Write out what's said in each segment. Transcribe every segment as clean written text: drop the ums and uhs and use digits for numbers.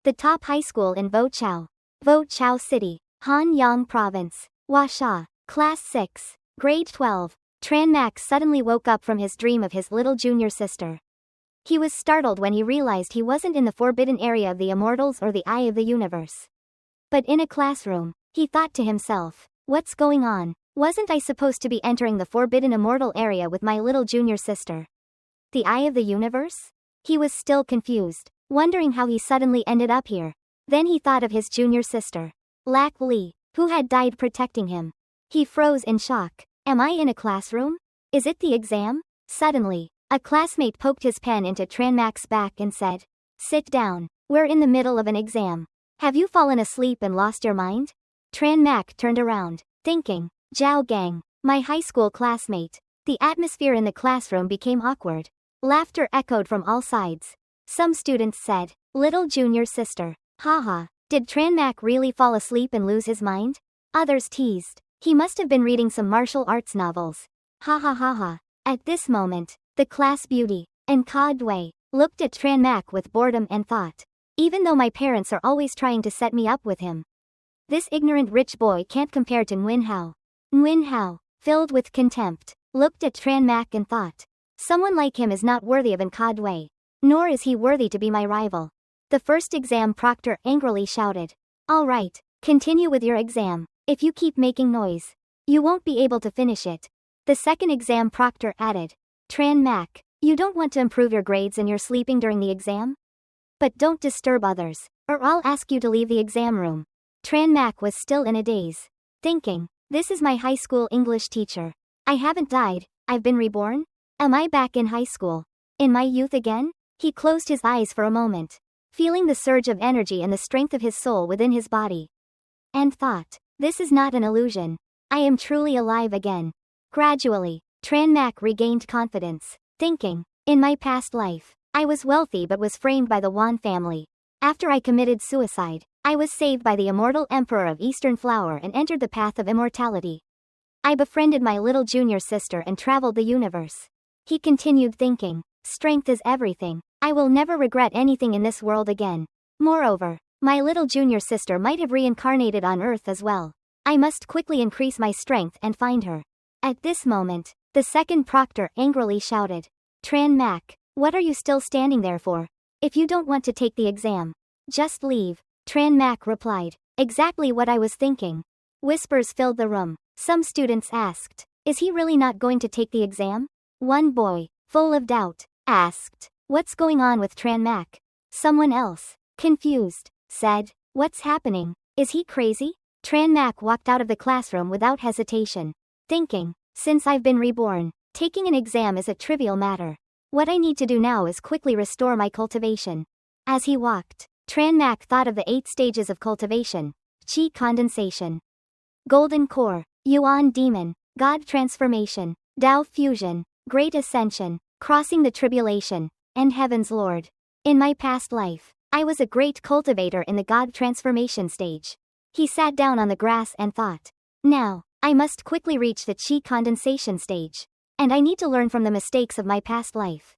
the top high school in Vo Chao City, Hanyang Province, Huaxia, Class 6, Grade 12. Tran Mac suddenly woke up from his dream of his little junior sister. He was startled when he realized he wasn't in the forbidden area of the immortals or the eye of the universe, but in a classroom. He thought to himself, what's going on? Wasn't I supposed to be entering the forbidden immortal area with my little junior sister? The eye of the universe? He was still confused, wondering how he suddenly ended up here. Then he thought of his junior sister, Lak Li, who had died protecting him. He froze in shock. Am I in a classroom? Is it the exam? Suddenly, a classmate poked his pen into Tran Mac's back and said, sit down. We're in the middle of an exam. Have you fallen asleep and lost your mind? Tran Mac turned around, thinking, Zhao Gang, my high school classmate. The atmosphere in the classroom became awkward. Laughter echoed from all sides. Some students said, little junior sister. Haha, did Tran Mac really fall asleep and lose his mind? Others teased, he must have been reading some martial arts novels. Ha ha ha ha. At this moment, the class beauty, Enka Dui, looked at Tran Mac with boredom and thought, even though my parents are always trying to set me up with him, this ignorant rich boy can't compare to Nguyen Hao. Nguyen Hao, filled with contempt, looked at Tran Mac and thought, someone like him is not worthy of Enka Dui, nor is he worthy to be my rival. The first exam proctor angrily shouted, all right, continue with your exam. If you keep making noise, you won't be able to finish it. The second exam proctor added, Tran Mac, you don't want to improve your grades and you're sleeping during the exam? But don't disturb others, or I'll ask you to leave the exam room. Tran Mac was still in a daze, thinking, this is my high school English teacher. I haven't died, I've been reborn? Am I back in high school? In my youth again? He closed his eyes for a moment, feeling the surge of energy and the strength of his soul within his body, and thought, this is not an illusion. I am truly alive again. Gradually, Tran Mac regained confidence, thinking, in my past life, I was wealthy but was framed by the Wan family. After I committed suicide, I was saved by the immortal emperor of Eastern Flower and entered the path of immortality. I befriended my little junior sister and traveled the universe. He continued thinking, strength is everything. I will never regret anything in this world again. Moreover, my little junior sister might have reincarnated on Earth as well. I must quickly increase my strength and find her. At this moment, the second proctor angrily shouted, Tran Mac, what are you still standing there for? If you don't want to take the exam, just leave. Tran Mac replied, exactly what I was thinking. Whispers filled the room. Some students asked, is he really not going to take the exam? One boy, full of doubt, asked, what's going on with Tran Mac? Someone else, confused, said, what's happening? Is he crazy? Tran Mac walked out of the classroom without hesitation, thinking, since I've been reborn, taking an exam is a trivial matter. What I need to do now is quickly restore my cultivation. As he walked, Tran Mac thought of the 8 stages of cultivation: Qi condensation, Golden Core, Yuan Demon, God Transformation, Dao Fusion, Great Ascension, Crossing the Tribulation, and Heaven's Lord. In my past life, I was a great cultivator in the God Transformation stage. He sat down on the grass and thought, now, I must quickly reach the Qi condensation stage. And I need to learn from the mistakes of my past life.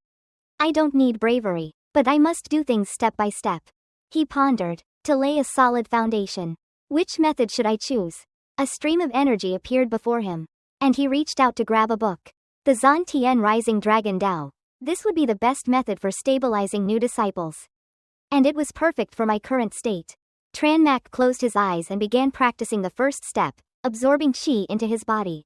I don't need bravery, but I must do things step by step. He pondered, to lay a solid foundation. Which method should I choose? A stream of energy appeared before him, and he reached out to grab a book. The Zan Tian Rising Dragon Dao. This would be the best method for stabilizing new disciples. And it was perfect for my current state. Tran Mac closed his eyes and began practicing the first step, absorbing qi into his body.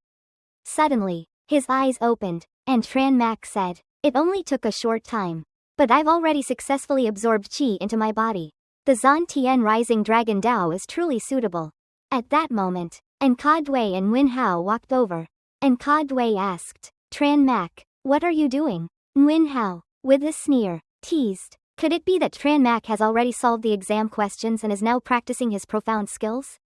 Suddenly, his eyes opened, and Tran Mac said, it only took a short time, but I've already successfully absorbed qi into my body. The Zan Tian Rising Dragon Dao is truly suitable. At that moment, Enka Dui and Nguyen Hao walked over. Enka Dui asked, Tran Mac, what are you doing? Nguyen Hao, with a sneer, teased, could it be that Tran Mac has already solved the exam questions and is now practicing his profound skills?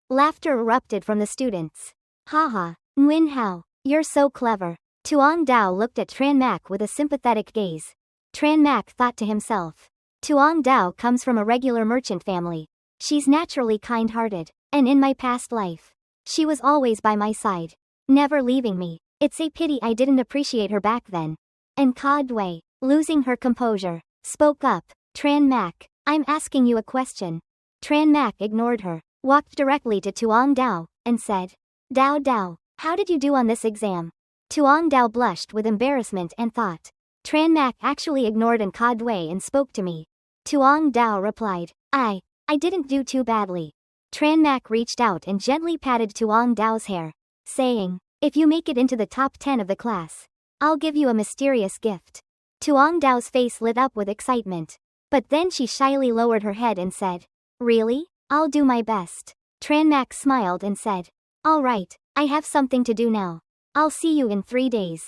Laughter erupted from the students. Haha, Nguyen Hao, you're so clever. Tuong Dao looked at Tran Mac with a sympathetic gaze. Tran Mac thought to himself, Tuong Dao comes from a regular merchant family. She's naturally kind-hearted, and in my past life, she was always by my side, never leaving me. It's a pity I didn't appreciate her back then. And Ka Dui, losing her composure, spoke up, Tran Mac, I'm asking you a question. Tran Mak ignored her, walked directly to Tuong Dao, and said, Dao Dao, how did you do on this exam? Tuong Dao blushed with embarrassment and thought. Tran Mak actually ignored An Ka Dui and spoke to me. Tuong Dao replied, I didn't do too badly. Tran Mak reached out and gently patted Tuong Dao's hair, saying, if you make it into the top 10 of the class, I'll give you a mysterious gift. Tuong Dao's face lit up with excitement. But then she shyly lowered her head and said, really? I'll do my best. Tran Mak smiled and said, all right, I have something to do now. I'll see you in 3 days.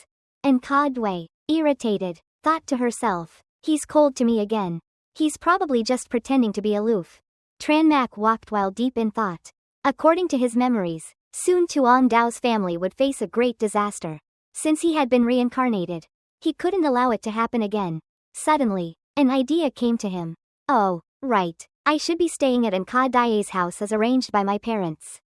An Ka Dui, irritated, thought to herself, he's cold to me again. He's probably just pretending to be aloof. Tran Mak walked while deep in thought. According to his memories, soon Tuong Dao's family would face a great disaster. Since he had been reincarnated, he couldn't allow it to happen again. Suddenly, an idea came to him. Oh, right, I should be staying at An Ka Dui's house as arranged by my parents.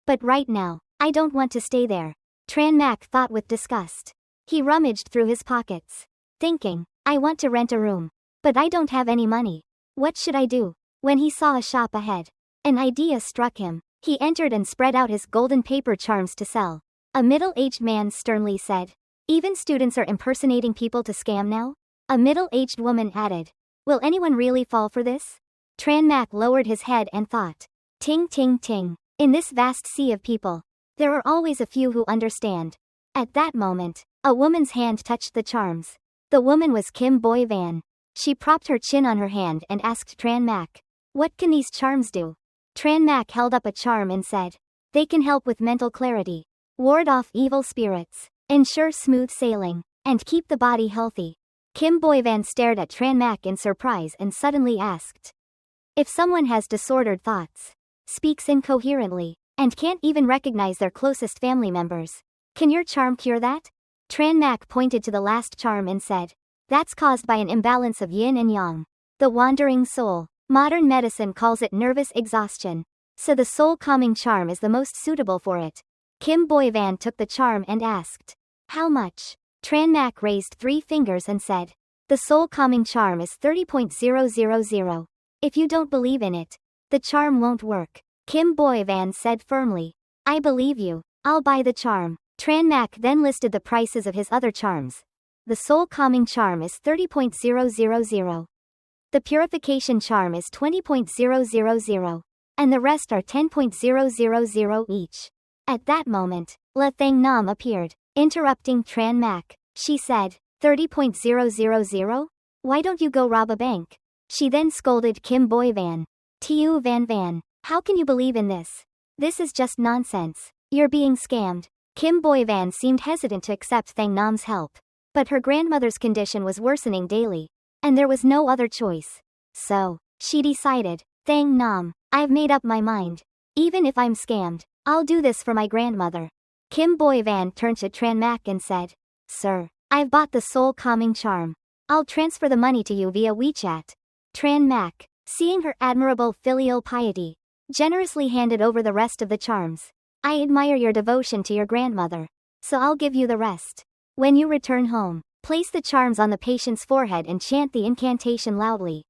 But right now, I don't want to stay there. Tran Mak thought with disgust. He rummaged through his pockets, thinking, I want to rent a room. But I don't have any money. What should I do? When he saw a shop ahead, an idea struck him. He entered and spread out his golden paper charms to sell. A middle-aged man sternly said, even students are impersonating people to scam now? A middle-aged woman added, will anyone really fall for this? Tran Mak lowered his head and thought, ting ting ting. In this vast sea of people, there are always a few who understand. At that moment, a woman's hand touched the charms. The woman was Kim Boy Van. She propped her chin on her hand and asked Tran Mak, what can these charms do? Tran Mak held up a charm and said, they can help with mental clarity, ward off evil spirits, ensure smooth sailing, and keep the body healthy. Kim Boy Van stared at Tran Mak in surprise and suddenly asked, if someone has disordered thoughts, speaks incoherently, and can't even recognize their closest family members, can your charm cure that? Tran Mak pointed to the last charm and said, that's caused by an imbalance of yin and yang. The wandering soul. Modern medicine calls it nervous exhaustion. So the soul calming charm is the most suitable for it. Kim Boy Van took the charm and asked, how much? Tran Mak raised 3 fingers and said, the soul calming charm is 30.000. If you don't believe in it, the charm won't work. Kim Boy Van said firmly, I believe you, I'll buy the charm. Tran Mak then listed the prices of his other charms. The soul calming charm is 30.000. The purification charm is 20.000. And the rest are 10.000 each. At that moment, La Thang Nam appeared, interrupting Tran Mak. She said, 30.000? Why don't you go rob a bank? She then scolded Kim Boy Van. Tiu Van Van, how can you believe in this? This is just nonsense. You're being scammed. Kim Boy Van seemed hesitant to accept Thang Nam's help. But her grandmother's condition was worsening daily, and there was no other choice. So, she decided, Thang Nam, I've made up my mind. Even if I'm scammed, I'll do this for my grandmother. Kim Boy Van turned to Tran Mak and said, sir, I've bought the soul calming charm. I'll transfer the money to you via WeChat. Tran Mak, seeing her admirable filial piety, generously handed over the rest of the charms. I admire your devotion to your grandmother, so I'll give you the rest. When you return home, place the charms on the patient's forehead and chant the incantation loudly.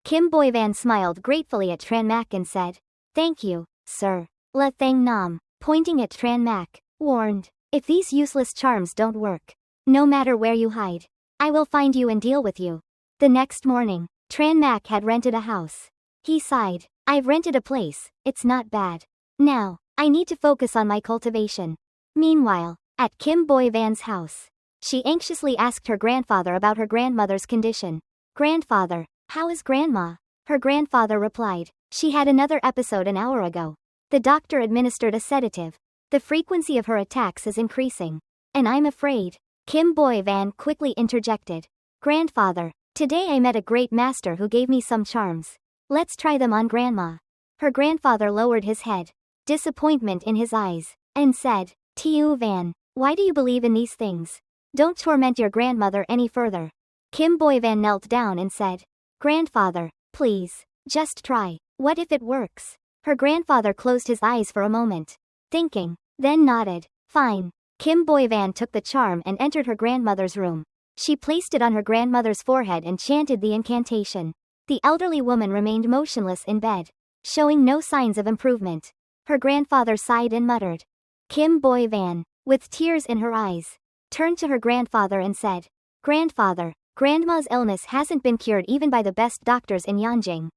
Kim Boy Van smiled gratefully at Tran Mak and said, thank you, sir. La Thang Nam, pointing at Tran Mak, warned, if these useless charms don't work, no matter where you hide, I will find you and deal with you. The next morning, Tran Mak had rented a house. He sighed, I've rented a place, it's not bad. Now, I need to focus on my cultivation. Meanwhile, at Kim Boy Van's house, she anxiously asked her grandfather about her grandmother's condition. Grandfather, how is grandma? Her grandfather replied, she had another episode an hour ago. The doctor administered a sedative. The frequency of her attacks is increasing. And I'm afraid. Kim Boy Van quickly interjected. Grandfather, today I met a great master who gave me some charms. Let's try them on grandma. Her grandfather lowered his head, disappointment in his eyes, and said, Tiu Van, why do you believe in these things? Don't torment your grandmother any further. Kim Boy Van knelt down and said, Grandfather, please, just try. What if it works? Her grandfather closed his eyes for a moment, thinking, then nodded. Fine. Kim Boy Van took the charm and entered her grandmother's room. She placed it on her grandmother's forehead and chanted the incantation. The elderly woman remained motionless in bed, showing no signs of improvement. Her grandfather sighed and muttered. Kim Boy Van, with tears in her eyes, turned to her grandfather and said, Grandfather, Grandma's illness hasn't been cured even by the best doctors in Yanjing.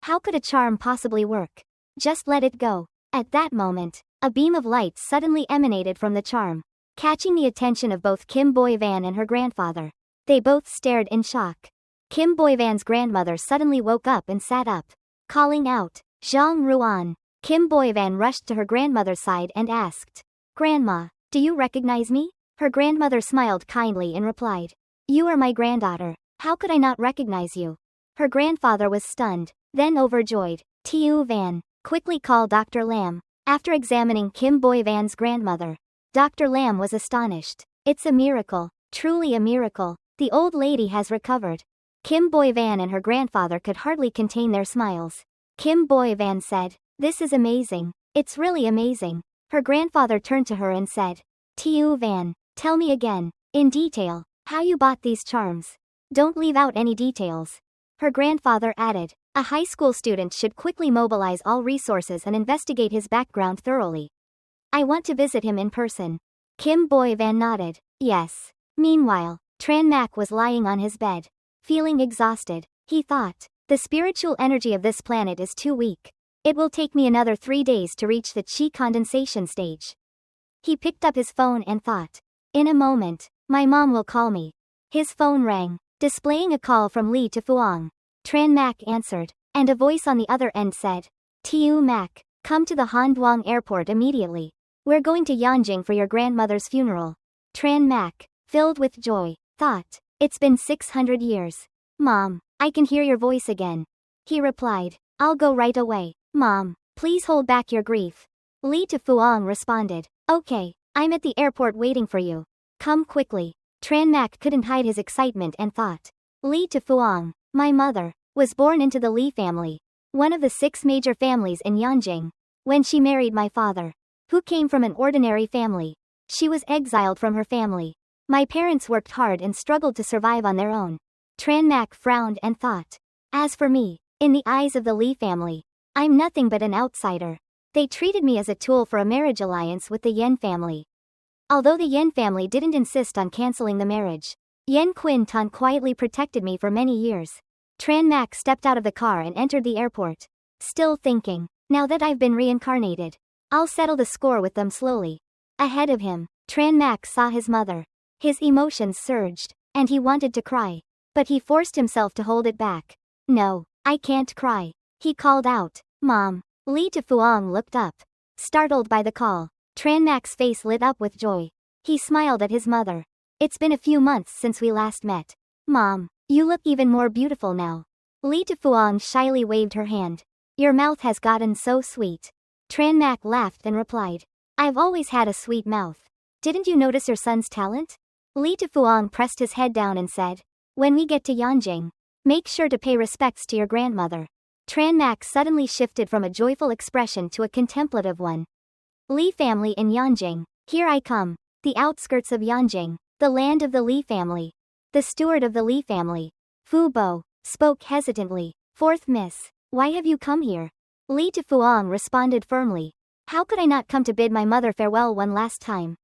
How could a charm possibly work? Just let it go. At that moment, a beam of light suddenly emanated from the charm, catching the attention of both Kim Boy Van and her grandfather. They both stared in shock. Kim Boy Van's grandmother suddenly woke up and sat up, calling out, Zhang Ruan. Kim Boy Van rushed to her grandmother's side and asked, Grandma, do you recognize me? Her grandmother smiled kindly and replied, You are my granddaughter. How could I not recognize you? Her grandfather was stunned, then overjoyed. Tiu Van, quickly call Dr. Lam. After examining Kim Boy Van's grandmother, Dr. Lam was astonished. It's a miracle, truly a miracle. The old lady has recovered. Kim Boy Van and her grandfather could hardly contain their smiles. Kim Boy Van said, This is amazing. It's really amazing. Her grandfather turned to her and said, Tiu Van, tell me again, in detail, how you bought these charms. Don't leave out any details. Her grandfather added, A high school student should quickly mobilize all resources and investigate his background thoroughly. I want to visit him in person. Kim Boy Van nodded, Yes. Meanwhile, Tran Mak was lying on his bed, feeling exhausted. He thought, The spiritual energy of this planet is too weak. It will take me another 3 days to reach the chi condensation stage. He picked up his phone and thought, In a moment, my mom will call me. His phone rang, displaying a call from Lee to Fuang. Tran Mak answered, and a voice on the other end said, Tiu Mak, come to the Handuang airport immediately. We're going to Yanjing for your grandmother's funeral. Tran Mak, filled with joy, thought, It's been 600 years. Mom, I can hear your voice again. He replied, I'll go right away. Mom, please hold back your grief. Li to Fuang responded, Okay, I'm at the airport waiting for you. Come quickly. Tran Mak couldn't hide his excitement and thought, Li to Fuang, my mother, was born into the Li family, one of the 6 major families in Yanjing. When she married my father, who came from an ordinary family, she was exiled from her family. My parents worked hard and struggled to survive on their own. Tran Mak frowned and thought, As for me, in the eyes of the Li family, I'm nothing but an outsider. They treated me as a tool for a marriage alliance with the Yen family. Although the Yen family didn't insist on canceling the marriage, Yen Qin Tan quietly protected me for many years. Tran Mak stepped out of the car and entered the airport, still thinking, Now that I've been reincarnated, I'll settle the score with them slowly. Ahead of him, Tran Mak saw his mother. His emotions surged, and he wanted to cry. But he forced himself to hold it back. No, I can't cry. He called out, Mom. Li to Fuang looked up, startled by the call. Tran Mak's face lit up with joy. He smiled at his mother. It's been a few months since we last met. Mom, you look even more beautiful now. Li to Fuang shyly waved her hand. Your mouth has gotten so sweet. Tran Mak laughed and replied, I've always had a sweet mouth. Didn't you notice your son's talent? Li to Fuang pressed his head down and said, When we get to Yanjing, make sure to pay respects to your grandmother. Tran Mak suddenly shifted from a joyful expression to a contemplative one. Li family in Yanjing, here I come. The outskirts of Yanjing, the land of the Li family. The steward of the Li family, Fu Bo, spoke hesitantly. Fourth Miss, why have you come here? Li to Fuang responded firmly. How could I not come to bid my mother farewell one last time?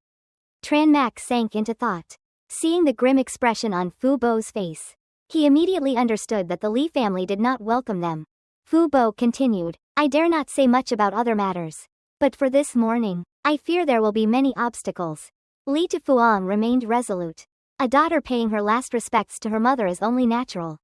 Tran Mak sank into thought. Seeing the grim expression on Fu Bo's face, he immediately understood that the Li family did not welcome them. Fu Bo continued, I dare not say much about other matters. But for this morning, I fear there will be many obstacles. Li to Fuang remained resolute. A daughter paying her last respects to her mother is only natural.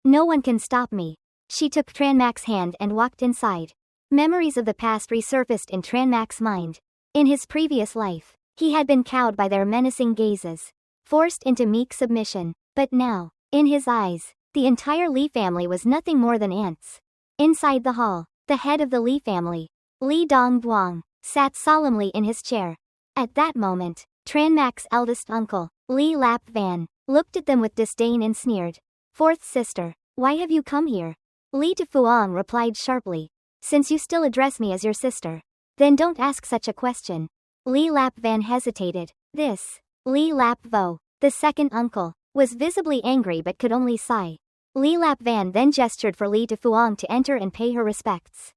No one can stop me. She took Tran Mak's hand and walked inside. Memories of the past resurfaced in Tran Mak's mind. In his previous life, he had been cowed by their menacing gazes, forced into meek submission. But now, in his eyes, the entire Li family was nothing more than ants. Inside the hall, the head of the Li family, Li Dongduang, sat solemnly in his chair. At that moment, Tran Mak's eldest uncle, Li Lap Van, looked at them with disdain and sneered. Fourth sister, why have you come here? Li to Fuang replied sharply. Since you still address me as your sister, then don't ask such a question. Li Lap Van hesitated. This, Li Lap Vo, the second uncle, was visibly angry but could only sigh. Li Lap Van then gestured for Li Fuang to enter and pay her respects.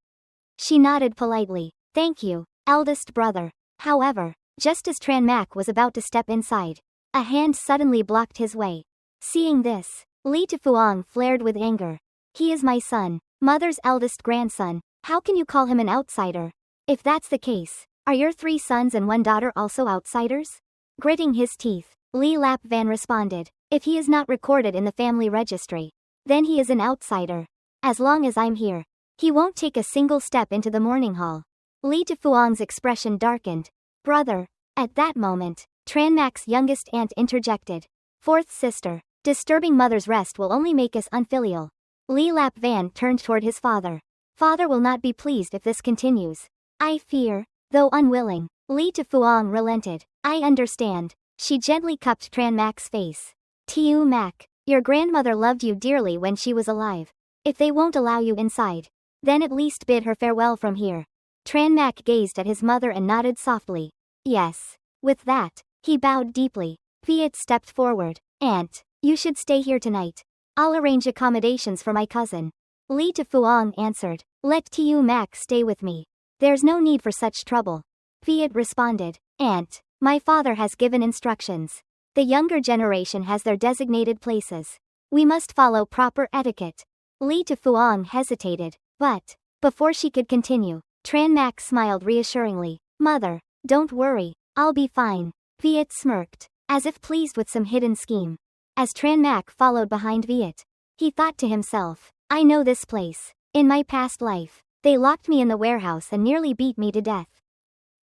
She nodded politely. Thank you, eldest brother. However, just as Tran Mak was about to step inside, a hand suddenly blocked his way. Seeing this, Li Fuang flared with anger. He is my son, mother's eldest grandson. How can you call him an outsider? If that's the case, are your 3 sons and 1 daughter also outsiders? Gritting his teeth, Li Lap Van responded. If he is not recorded in the family registry, then he is an outsider. As long as I'm here, he won't take a single step into the morning hall. Li Fuang's expression darkened. Brother. At that moment, Tran Mak's youngest aunt interjected. 4th sister. Disturbing mother's rest will only make us unfilial. Li Lap Van turned toward his father. Father will not be pleased if this continues. I fear, though unwilling. Li Fuang relented. I understand. She gently cupped Tran Mak's face. Tiu Mak, your grandmother loved you dearly when she was alive. If they won't allow you inside, then at least bid her farewell from here. Tran Mak gazed at his mother and nodded softly. Yes. With that, he bowed deeply. Viet stepped forward. Aunt, you should stay here tonight. I'll arrange accommodations for my cousin. Li Fuang answered. Let Tiu Mak stay with me. There's no need for such trouble. Viet responded. Aunt, my father has given instructions. The younger generation has their designated places. We must follow proper etiquette. Li Fuang hesitated, but, before she could continue, Tran Mak smiled reassuringly. Mother, don't worry, I'll be fine. Viet smirked, as if pleased with some hidden scheme. As Tran Mak followed behind Viet, he thought to himself, I know this place. In my past life, they locked me in the warehouse and nearly beat me to death.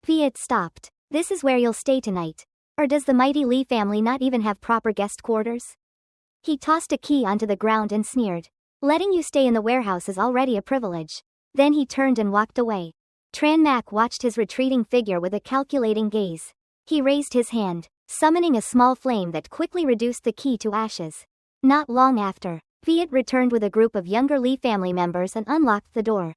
Viet stopped. This is where you'll stay tonight. Or does the mighty Li family not even have proper guest quarters? He tossed a key onto the ground and sneered. Letting you stay in the warehouse is already a privilege. Then he turned and walked away. Tran Mak watched his retreating figure with a calculating gaze. He raised his hand, summoning a small flame that quickly reduced the key to ashes. Not long after, Viet returned with a group of younger Li family members and unlocked the door.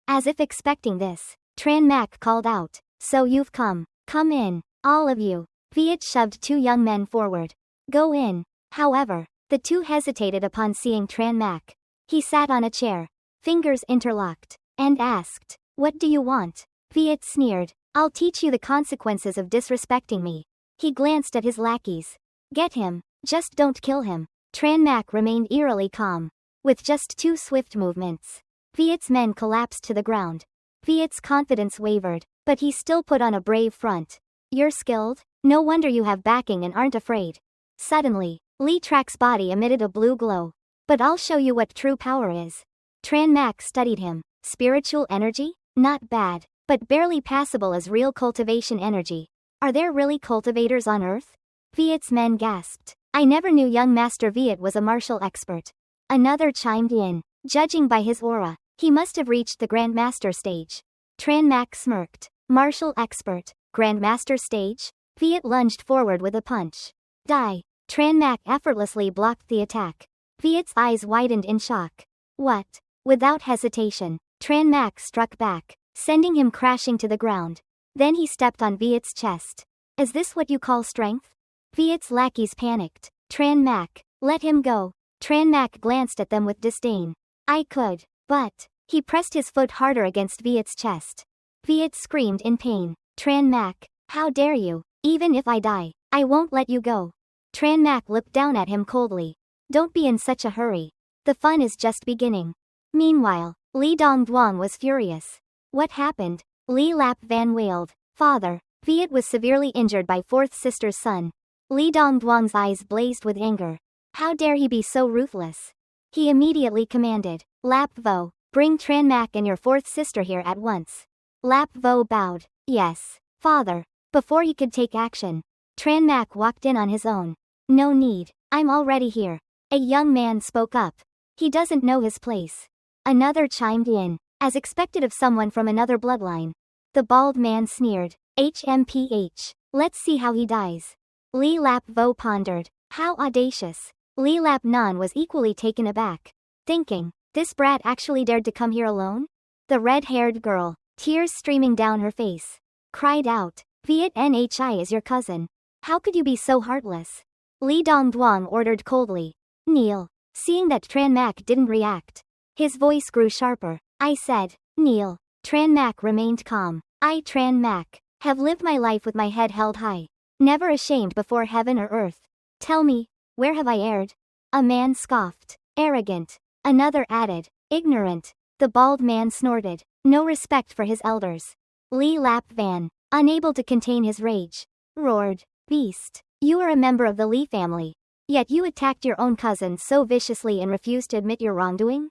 As if expecting this, Tran Mak called out, So you've come. Come in, all of you. Viet shoved 2 young men forward. Go in. However, the 2 hesitated upon seeing Tran Mak. He sat on a chair, fingers interlocked, and asked, What do you want? Viet sneered. I'll teach you the consequences of disrespecting me. He glanced at his lackeys. Get him, just don't kill him. Tran Mak remained eerily calm. With just 2 swift movements, Viet's men collapsed to the ground. Viet's confidence wavered, but he still put on a brave front. You're skilled? No wonder you have backing and aren't afraid. Suddenly, Li Trak's body emitted a blue glow. But I'll show you what true power is. Tran Mak studied him. Spiritual energy? Not bad, but barely passable as real cultivation energy. Are there really cultivators on Earth? Viet's men gasped. I never knew young Master Viet was a martial expert. Another chimed in. Judging by his aura, he must have reached the Grandmaster stage. Tran Mak smirked. Martial expert, Grandmaster stage? Viet lunged forward with a punch. Die. Tran Mak effortlessly blocked the attack. Viet's eyes widened in shock. What? Without hesitation, Tran Mak struck back, sending him crashing to the ground. Then he stepped on Viet's chest. Is this what you call strength? Viet's lackeys panicked. Tran Mak, let him go. Tran Mak glanced at them with disdain. I could, but, he pressed his foot harder against Viet's chest. Viet screamed in pain. Tran Mak, how dare you? Even if I die, I won't let you go. Tran Mak looked down at him coldly. Don't be in such a hurry. The fun is just beginning. Meanwhile, Li Dongduang was furious. What happened? Li Lap Van wailed. Father, Viet was severely injured by 4th sister's son. Li Dongduang's eyes blazed with anger. How dare he be so ruthless? He immediately commanded, Lap Vo, bring Tran Mak and your 4th sister here at once. Lap Vo bowed. Yes, father. Before he could take action, Tran Mak walked in on his own. No need, I'm already here. A young man spoke up. He doesn't know his place. Another chimed in, as expected of someone from another bloodline. The bald man sneered. HMPH. Let's see how he dies. Li Lap Vo pondered. How audacious. Li Lap Nan was equally taken aback, thinking, this brat actually dared to come here alone? The red-haired girl, tears streaming down her face, cried out, Viet Nhi is your cousin. How could you be so heartless? Li Dongduang ordered coldly. Kneel. Seeing that Tran Mak didn't react, his voice grew sharper. I said, kneel. Tran Mak remained calm. I, Tran Mak, have lived my life with my head held high, never ashamed before heaven or earth. Tell me, where have I erred? A man scoffed. Arrogant. Another added, ignorant. The bald man snorted. No respect for his elders. Lee Lap Van, unable to contain his rage, roared, beast, you are a member of the Lee family. Yet you attacked your own cousin so viciously and refused to admit your wrongdoing?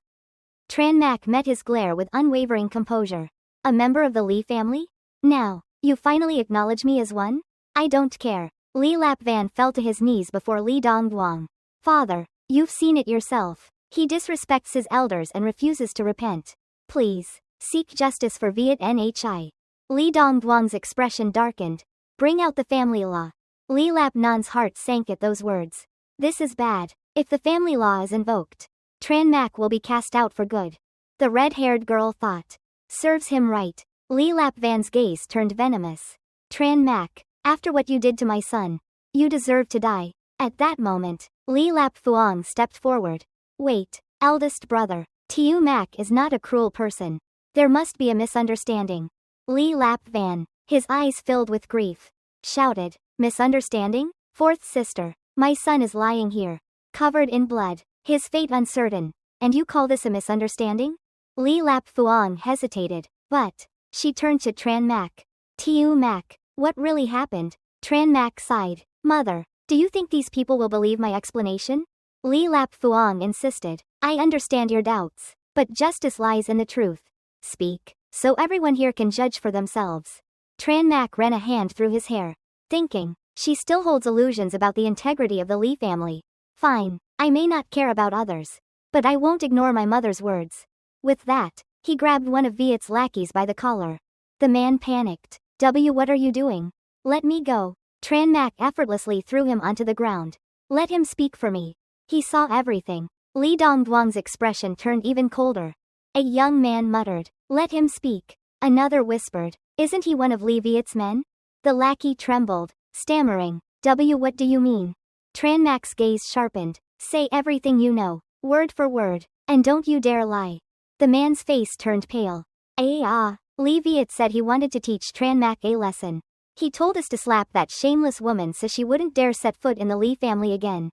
Tran Mak met his glare with unwavering composure. A member of the Lee family? Now, you finally acknowledge me as one? I don't care. Lee Lap Van fell to his knees before Lee Dongguang. Father, you've seen it yourself. He disrespects his elders and refuses to repent. Please, seek justice for Viet Nhi. Lee Dongguang's expression darkened. Bring out the family law. Lee Lap Nan's heart sank at those words. This is bad. If the family law is invoked, Tran Mak will be cast out for good. The red-haired girl thought. Serves him right. Lee Lap Van's gaze turned venomous. Tran Mak, after what you did to my son, you deserve to die. At that moment, Lee Lap Phuong stepped forward. Wait, eldest brother. Tiu Mak is not a cruel person. There must be a misunderstanding. Lee Lap Van, his eyes filled with grief, shouted, misunderstanding? Fourth sister, my son is lying here, covered in blood, his fate uncertain, and you call this a misunderstanding? Lee Lap Phuong hesitated, but she turned to Tran Mak. Tiu Mak, what really happened? Tran Mak sighed. Mother, do you think these people will believe my explanation? Lee Lap Phuong insisted. I understand your doubts, but justice lies in the truth. Speak, so everyone here can judge for themselves. Tran Mak ran a hand through his hair, thinking, she still holds illusions about the integrity of the Lee family. Fine, I may not care about others, but I won't ignore my mother's words. With that, he grabbed one of Viet's lackeys by the collar. The man panicked. What are you doing? Let me go. Tran Mak effortlessly threw him onto the ground. Let him speak for me. He saw everything. Lee Dongguang's expression turned even colder. A young man muttered, let him speak. Another whispered, isn't he one of Lee Viet's men? The lackey trembled, stammering, what do you mean? Tran Mak's gaze sharpened. Say everything you know, word for word, and don't you dare lie. The man's face turned pale. Lee Viet said he wanted to teach Tran Mak a lesson. He told us to slap that shameless woman so she wouldn't dare set foot in the Lee family again.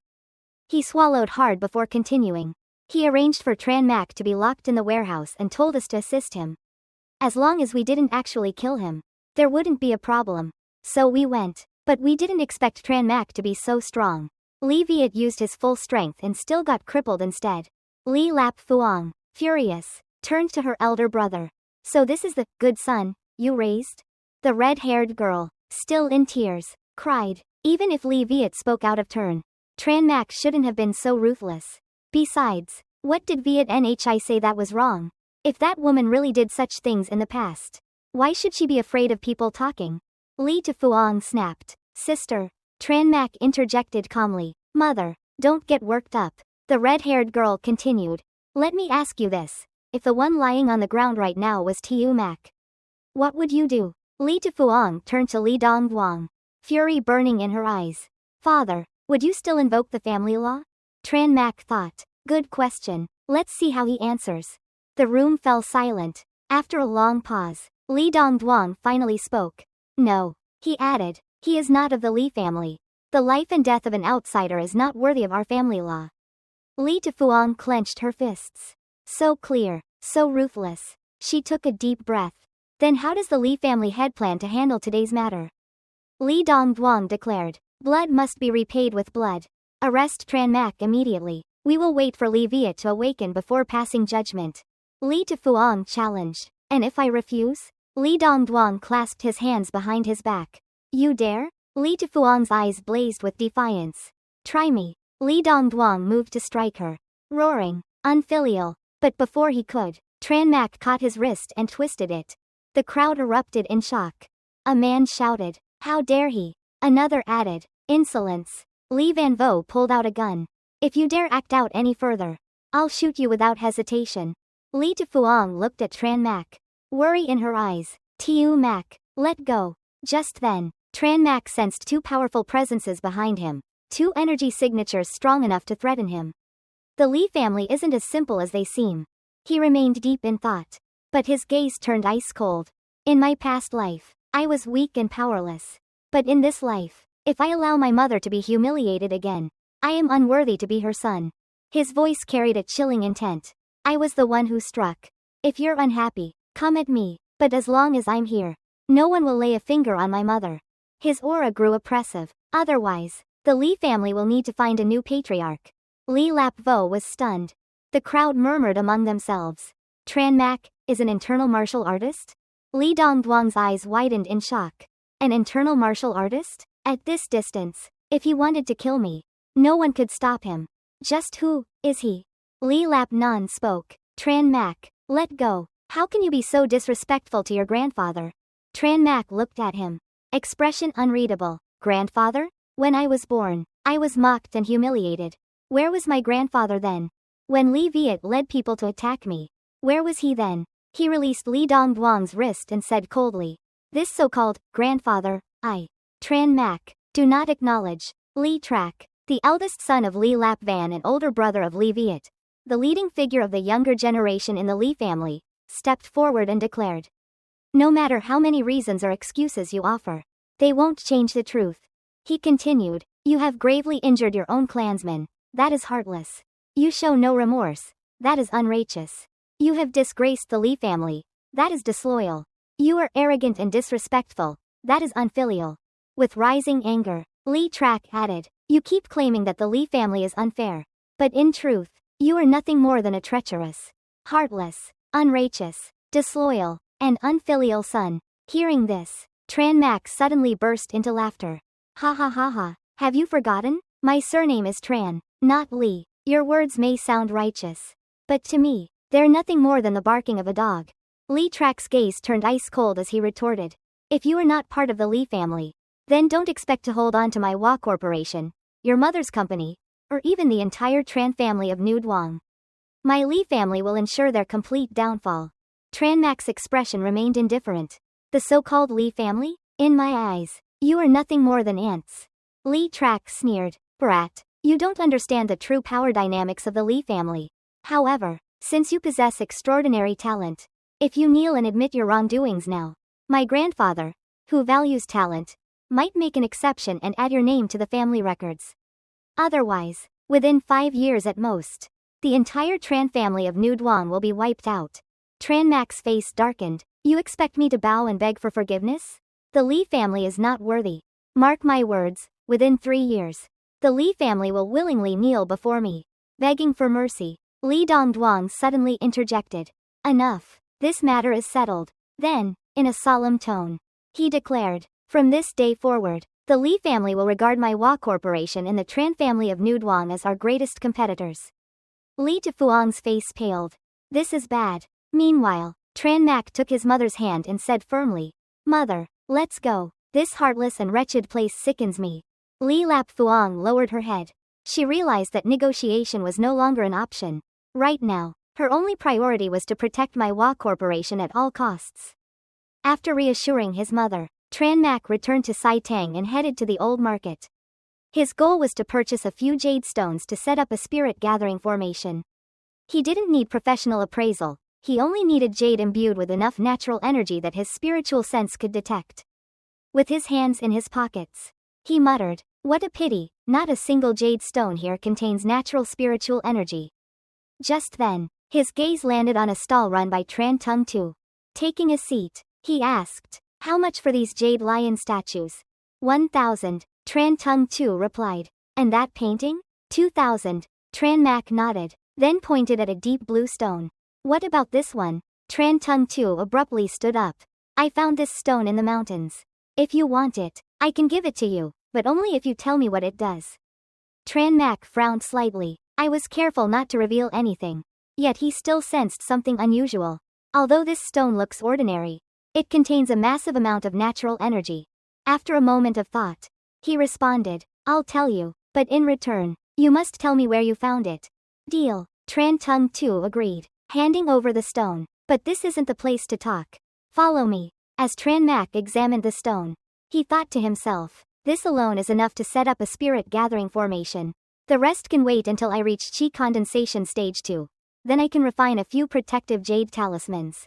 He swallowed hard before continuing. He arranged for Tran Mak to be locked in the warehouse and told us to assist him. As long as we didn't actually kill him, there wouldn't be a problem. So we went, but we didn't expect Tran Mak to be so strong. Lee Viet used his full strength and still got crippled instead. Lee Lap Phuong, furious, turned to her elder brother. So this is the good son you raised? The red-haired girl, still in tears, cried. Even if Lee Viet spoke out of turn, Tran Mak shouldn't have been so ruthless. Besides, what did Viet Nhi say that was wrong? If that woman really did such things in the past, why should she be afraid of people talking? Lee to Phuong snapped. Sister. Tran Mak interjected calmly. Mother, don't get worked up. The red-haired girl continued. Let me ask you this. If the one lying on the ground right now was Tiu Mak, what would you do? Lee to Phuong turned to Lee Dongguang, fury burning in her eyes. Father, would you still invoke the family law? Tran Mak thought. Good question. Let's see how he answers. The room fell silent. After a long pause, Lee Dongguang finally spoke. No. He added. He is not of the Lee family. The life and death of an outsider is not worthy of our family law. Lee to Phuong clenched her fists. So clear, so ruthless. She took a deep breath. Then how does the Lee family head plan to handle today's matter? Lee Dongguang declared. Blood must be repaid with blood. Arrest Tran Mak immediately. We will wait for Lee Viet to awaken before passing judgment. Lee to Phuong challenged. And if I refuse? Lee Dongguang clasped his hands behind his back. You dare? Lee to Phuong's eyes blazed with defiance. Try me. Lee Dongguang moved to strike her. Roaring. Unfilial. But before he could, Tran Mak caught his wrist and twisted it. The crowd erupted in shock. A man shouted. How dare he? Another added. Insolence. Lee Van Vo pulled out a gun. If you dare act out any further, I'll shoot you without hesitation. Lee to Phuong looked at Tran Mak. Worry in her eyes. Tiu Mak, let go. Just then, Tran Mak sensed two powerful presences behind him. Two energy signatures strong enough to threaten him. The Li family isn't as simple as they seem. He remained deep in thought. But his gaze turned ice cold. In my past life, I was weak and powerless. But in this life, if I allow my mother to be humiliated again, I am unworthy to be her son. His voice carried a chilling intent. I was the one who struck. If you're unhappy, come at me, but as long as I'm here, no one will lay a finger on my mother. His aura grew oppressive. Otherwise, the Li family will need to find a new patriarch. Li Lap Vo was stunned. The crowd murmured among themselves. Tran Mak is an internal martial artist? Li Dongduang's eyes widened in shock. An internal martial artist? At this distance, if he wanted to kill me, no one could stop him. Just who is he? Li Lap Nan spoke. Tran Mak, let go. How can you be so disrespectful to your grandfather? Tran Mak looked at him. Expression unreadable. Grandfather? When I was born, I was mocked and humiliated. Where was my grandfather then? When Li Viet led people to attack me, where was he then? He released Li Dongduang's wrist and said coldly, this so-called grandfather, Tran Mak, do not acknowledge. Li Trak, the eldest son of Li Lap Van and older brother of Li Viet, the leading figure of the younger generation in the Li family, stepped forward and declared, no matter how many reasons or excuses you offer, they won't change the truth. He continued, you have gravely injured your own clansmen. That is heartless. You show no remorse. That is unrighteous. You have disgraced the Li family. That is disloyal. You are arrogant and disrespectful. That is unfilial. With rising anger, Li Trak added, you keep claiming that the Li family is unfair. But in truth, you are nothing more than a treacherous, heartless, unrighteous, disloyal, and unfilial son. Hearing this, Tran Mak suddenly burst into laughter. Ha ha ha ha. Have you forgotten? My surname is Tran, not Li. Your words may sound righteous, but to me, they're nothing more than the barking of a dog. Li Trak's gaze turned ice cold as he retorted. If you are not part of the Li family, then don't expect to hold on to my Wa Corporation, your mother's company, or even the entire Tran family of New Duang. My Li family will ensure their complete downfall. Tran Mak's expression remained indifferent. The so-called Li family? In my eyes, you are nothing more than ants. Li Trak sneered. Brat, you don't understand the true power dynamics of the Li family. However, since you possess extraordinary talent, if you kneel and admit your wrongdoings now, my grandfather, who values talent, might make an exception and add your name to the family records. Otherwise, within 5 years at most, the entire Tran family of New Duan will be wiped out. Tran Mak's face darkened. You expect me to bow and beg for forgiveness? The Li family is not worthy. Mark my words, within 3 years, the Li family will willingly kneel before me, begging for mercy. Li Dongduang suddenly interjected. Enough. This matter is settled. Then, in a solemn tone, he declared, from this day forward, the Li family will regard my Wa Corporation and the Tran family of New Duang as our greatest competitors. Li Tufuang's face paled. This is bad. Meanwhile, Tran Mak took his mother's hand and said firmly, Mother, let's go. This heartless and wretched place sickens me. Li Lap Fuang lowered her head. She realized that negotiation was no longer an option. Right now, her only priority was to protect my Wa Corporation at all costs. After reassuring his mother, Tran Mak returned to Sai Tang and headed to the old market. His goal was to purchase a few jade stones to set up a spirit gathering formation. He didn't need professional appraisal, he only needed jade imbued with enough natural energy that his spiritual sense could detect. With his hands in his pockets, he muttered, what a pity, not a single jade stone here contains natural spiritual energy. Just then, his gaze landed on a stall run by Tran Tung Tu. Taking a seat, he asked, how much for these jade lion statues? 1,000, Tran Tung Tu replied. And that painting? 2,000, Tran Mak nodded, then pointed at a deep blue stone. What about this one? Tran Tung Tu abruptly stood up. I found this stone in the mountains. If you want it, I can give it to you, but only if you tell me what it does. Tran Mak frowned slightly. I was careful not to reveal anything. Yet he still sensed something unusual. Although this stone looks ordinary, it contains a massive amount of natural energy. After a moment of thought, he responded, I'll tell you, but in return, you must tell me where you found it. Deal. Tran Tung Tu agreed, handing over the stone. But this isn't the place to talk. Follow me. As Tran Mak examined the stone, he thought to himself, this alone is enough to set up a spirit gathering formation. The rest can wait until I reach Chi condensation stage 2. Then I can refine a few protective jade talismans.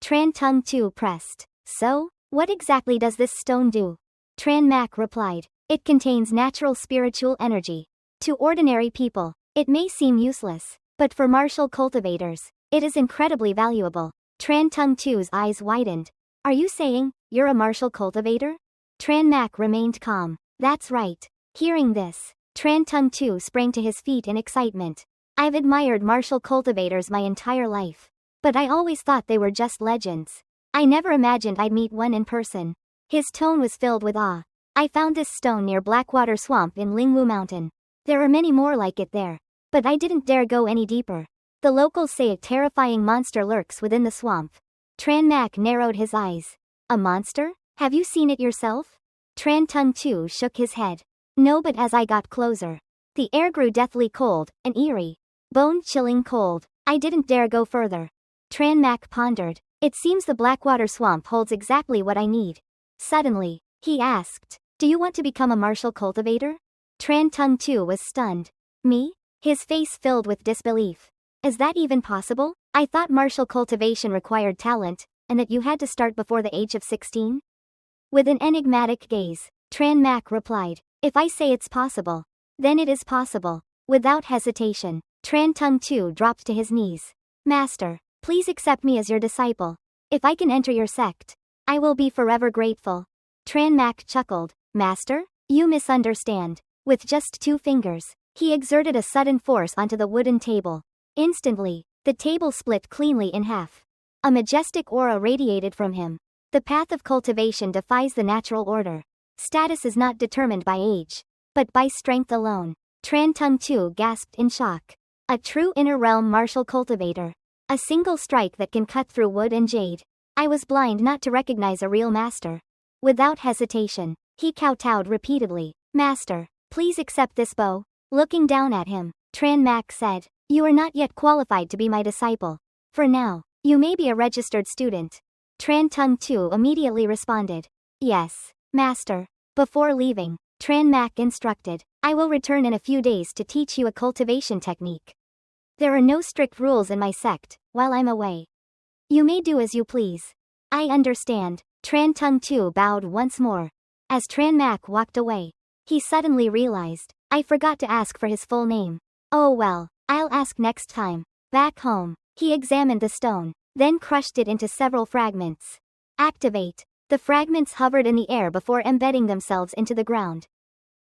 Tran Tung Tu pressed. So, what exactly does this stone do? Tran Mak replied. It contains natural spiritual energy. To ordinary people, it may seem useless, but for martial cultivators, it is incredibly valuable. Tran Tung Tu's eyes widened. Are you saying, you're a martial cultivator? Tran Mak remained calm. That's right. Hearing this, Tran Tung Tu sprang to his feet in excitement. I've admired martial cultivators my entire life. But I always thought they were just legends. I never imagined I'd meet one in person. His tone was filled with awe. I found this stone near Blackwater Swamp in Lingwu Mountain. There are many more like it there. But I didn't dare go any deeper. The locals say a terrifying monster lurks within the swamp. Tran Mak narrowed his eyes. A monster? Have you seen it yourself? Tran Tung Tu shook his head. No, but as I got closer, the air grew deathly cold, and eerie. Bone-chilling cold. I didn't dare go further. Tran Mak pondered. It seems the Blackwater Swamp holds exactly what I need. Suddenly, he asked, do you want to become a martial cultivator? Tran Tung Tu was stunned. Me? His face filled with disbelief. Is that even possible? I thought martial cultivation required talent, and that you had to start before the age of 16? With an enigmatic gaze, Tran Mak replied, if I say it's possible, then it is possible. Without hesitation, Tran Tung Tu dropped to his knees. Master, please accept me as your disciple. If I can enter your sect, I will be forever grateful. Tran Mak chuckled. Master? You misunderstand. With just 2 fingers, he exerted a sudden force onto the wooden table. Instantly, the table split cleanly in half. A majestic aura radiated from him. The path of cultivation defies the natural order. Status is not determined by age, but by strength alone. Tran Tung Tu gasped in shock. A true inner realm martial cultivator. A single strike that can cut through wood and jade. I was blind not to recognize a real master. Without hesitation, he kowtowed repeatedly. Master, please accept this bow. Looking down at him, Tran Mak said, you are not yet qualified to be my disciple. For now, you may be a registered student. Tran Tung Tu immediately responded. Yes, master. Before leaving, Tran Mak instructed, I will return in a few days to teach you a cultivation technique. There are no strict rules in my sect, while I'm away. You may do as you please. I understand. Tran Tung Tu bowed once more. As Tran Mak walked away, he suddenly realized, I forgot to ask for his full name. Oh well, I'll ask next time. Back home, he examined the stone, then crushed it into several fragments. Activate. The fragments hovered in the air before embedding themselves into the ground,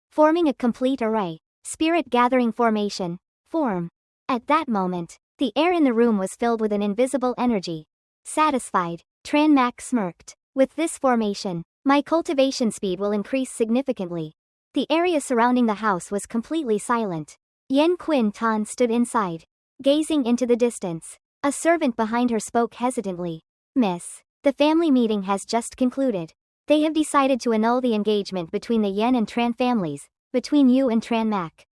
forming a complete array. Spirit gathering formation. Form. At that moment, the air in the room was filled with an invisible energy. Satisfied, Tran Mak smirked. With this formation, my cultivation speed will increase significantly. The area surrounding the house was completely silent. Yen Qin Tan stood inside, gazing into the distance. A servant behind her spoke hesitantly. Miss, the family meeting has just concluded. They have decided to annul the engagement between the Yen and Tran families, between you and Tran Mak.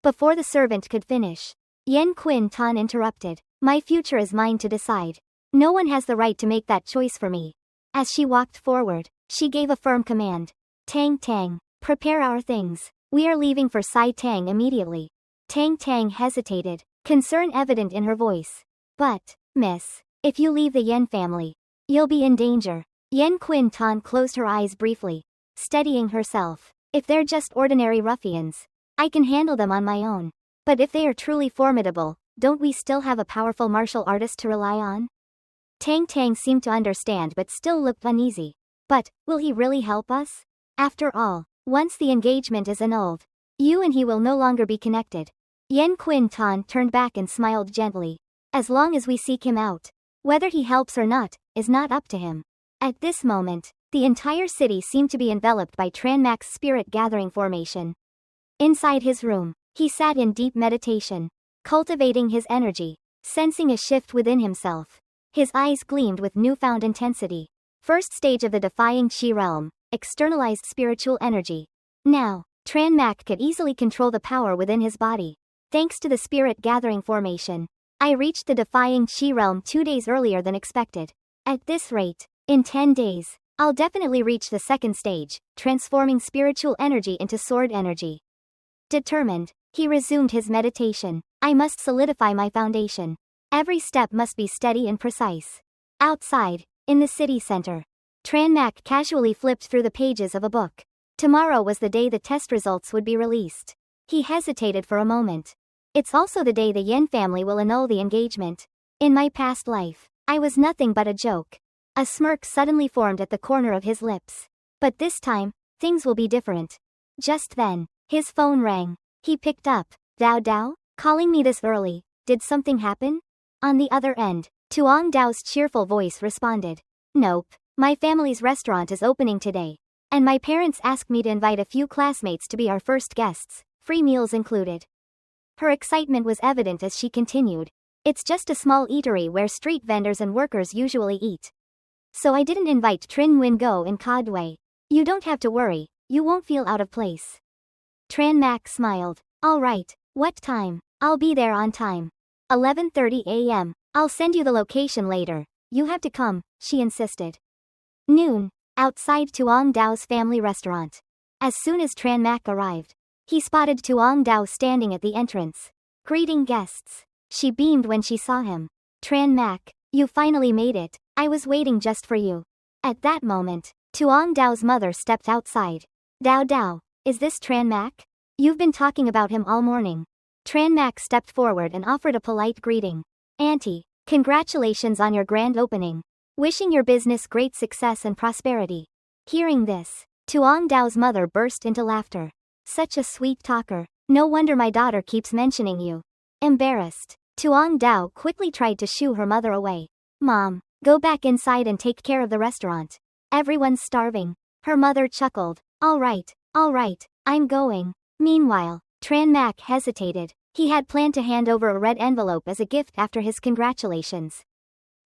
Before the servant could finish, Yen Qin Tan interrupted. My future is mine to decide. No one has the right to make that choice for me. As she walked forward, she gave a firm command. Tang Tang, prepare our things. We are leaving for Sai Tang immediately. Tang Tang hesitated, concern evident in her voice. But, miss, if you leave the Yen family, you'll be in danger. Yen Qin Tan closed her eyes briefly, steadying herself. If they're just ordinary ruffians, I can handle them on my own. But if they are truly formidable, don't we still have a powerful martial artist to rely on? Tang Tang seemed to understand but still looked uneasy. But, will he really help us? After all, once the engagement is annulled, you and he will no longer be connected. Yen Qin Tan turned back and smiled gently. As long as we seek him out, whether he helps or not, is not up to him. At this moment, the entire city seemed to be enveloped by Tran Mak's spirit gathering formation. Inside his room, he sat in deep meditation, cultivating his energy, sensing a shift within himself. His eyes gleamed with newfound intensity. First stage of the defying Qi realm, externalized spiritual energy. Now, Tran Mak could easily control the power within his body. Thanks to the spirit gathering formation, I reached the defying Qi realm 2 days earlier than expected. At this rate, in 10 days, I'll definitely reach the second stage, transforming spiritual energy into sword energy. Determined, He resumed his meditation. I must solidify my foundation. Every step must be steady and precise. Outside, in the city center, Tranmac casually flipped through the pages of a book. Tomorrow was the day the test results would be released. He hesitated for a moment. It's also the day the Yin family will annul the engagement. In my past life, I was nothing but a joke. A smirk suddenly formed at the corner of his lips. But this time, things will be different. Just then, his phone rang. He picked up. Dao Dao? Calling me this early, did something happen? On the other end, Tuong Dao's cheerful voice responded. Nope, my family's restaurant is opening today. And my parents asked me to invite a few classmates to be our first guests, free meals included. Her excitement was evident as she continued. It's just a small eatery where street vendors and workers usually eat. So I didn't invite Trin Win Go and Codway. You don't have to worry, you won't feel out of place. Tran Mac smiled. All right, what time? I'll be there on time. 11:30 a.m. I'll send you the location later. You have to come, she insisted. Noon, outside Tuong Dao's family restaurant. As soon as Tran Mac arrived, he spotted Tuong Dao standing at the entrance. Greeting guests. She beamed when she saw him. Tran Mac, you finally made it. I was waiting just for you. At that moment, Tuong Dao's mother stepped outside. Dao Dao, is this Tran Mac? You've been talking about him all morning. Tran Mac stepped forward and offered a polite greeting. Auntie, congratulations on your grand opening. Wishing your business great success and prosperity. Hearing this, Tuong Dao's mother burst into laughter. Such a sweet talker. No wonder my daughter keeps mentioning you. Embarrassed, Tuong Dao quickly tried to shoo her mother away. Mom, go back inside and take care of the restaurant. Everyone's starving. Her mother chuckled. All right, I'm going. Meanwhile, Tran Mac hesitated. He had planned to hand over a red envelope as a gift after his congratulations.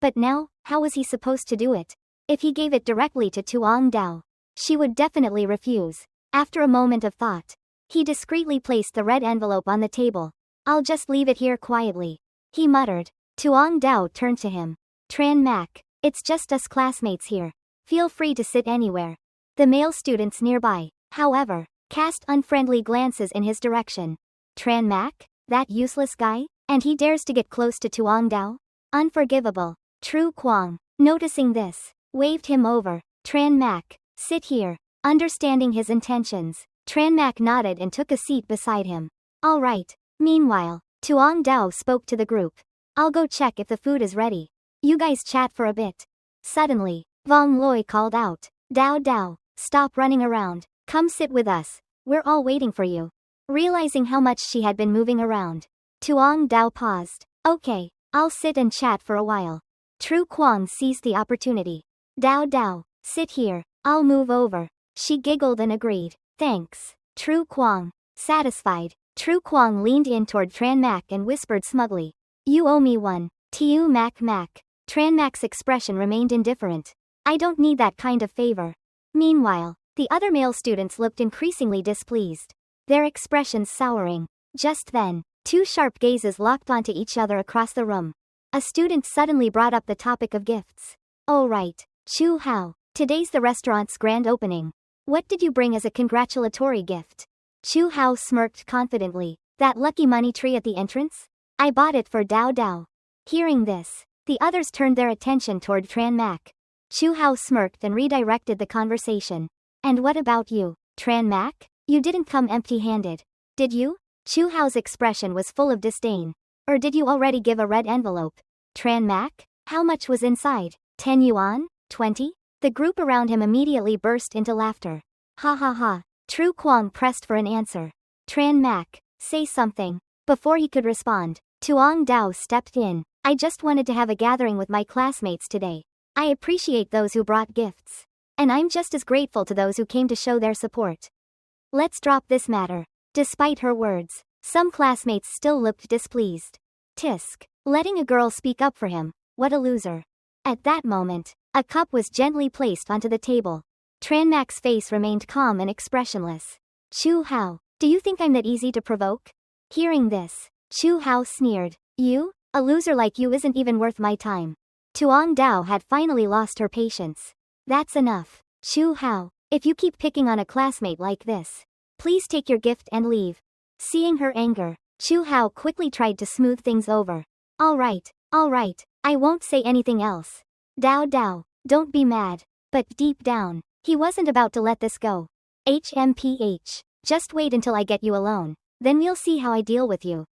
But now, how was he supposed to do it? If he gave it directly to Tuong Dao, she would definitely refuse. After a moment of thought, he discreetly placed the red envelope on the table. I'll just leave it here quietly, he muttered. Tuong Dao turned to him. Tran Mac, it's just us classmates here. Feel free to sit anywhere. The male students nearby, however, cast unfriendly glances in his direction. Tran Mac? That useless guy? And he dares to get close to Tuong Dao? Unforgivable. Tru Quang, noticing this, waved him over. Tran Mac, sit here. Understanding his intentions, Tran Mac nodded and took a seat beside him. All right. Meanwhile, Tuong Dao spoke to the group. I'll go check if the food is ready. You guys chat for a bit. Suddenly, Vong Loi called out. Dao Dao, stop running around. Come sit with us. We're all waiting for you. Realizing how much she had been moving around, Tuong Dao paused. Okay, I'll sit and chat for a while. Tru Quang seized the opportunity. Dao Dao, sit here. I'll move over. She giggled and agreed. Thanks, Tru Quang. Satisfied, Tru Quang leaned in toward Tran Mac and whispered smugly. You owe me one. Tiu Mac Mac. Tran Mac's expression remained indifferent. I don't need that kind of favor. Meanwhile, the other male students looked increasingly displeased, their expressions souring. Just then, two sharp gazes locked onto each other across the room. A student suddenly brought up the topic of gifts. Oh right, Chu Hao, today's the restaurant's grand opening. What did you bring as a congratulatory gift? Chu Hao smirked confidently. That lucky money tree at the entrance? I bought it for Dao Dao. Hearing this, the others turned their attention toward Tran Mac. Chu Hao smirked and redirected the conversation. And what about you, Tran Mac? You didn't come empty-handed, did you? Chu Hao's expression was full of disdain. Or did you already give a red envelope? Tran Mac? How much was inside? 10 yuan? 20? The group around him immediately burst into laughter. Ha ha ha. Tru Quang pressed for an answer. Tran Mac, say something. Before he could respond, Tuong Dao stepped in. I just wanted to have a gathering with my classmates today. I appreciate those who brought gifts. And I'm just as grateful to those who came to show their support. Let's drop this matter. Despite her words, some classmates still looked displeased. Tisk, letting a girl speak up for him, what a loser. At that moment, a cup was gently placed onto the table. Tran Mac's face remained calm and expressionless. Chu Hao, do you think I'm that easy to provoke? Hearing this, Chu Hao sneered. You? A loser like you isn't even worth my time. Tuong Dao had finally lost her patience. That's enough. Chu Hao, if you keep picking on a classmate like this, please take your gift and leave. Seeing her anger, Chu Hao quickly tried to smooth things over. All right, I won't say anything else. Dao, don't be mad. But deep down, he wasn't about to let this go. HMPH, just wait until I get you alone, then we'll see how I deal with you.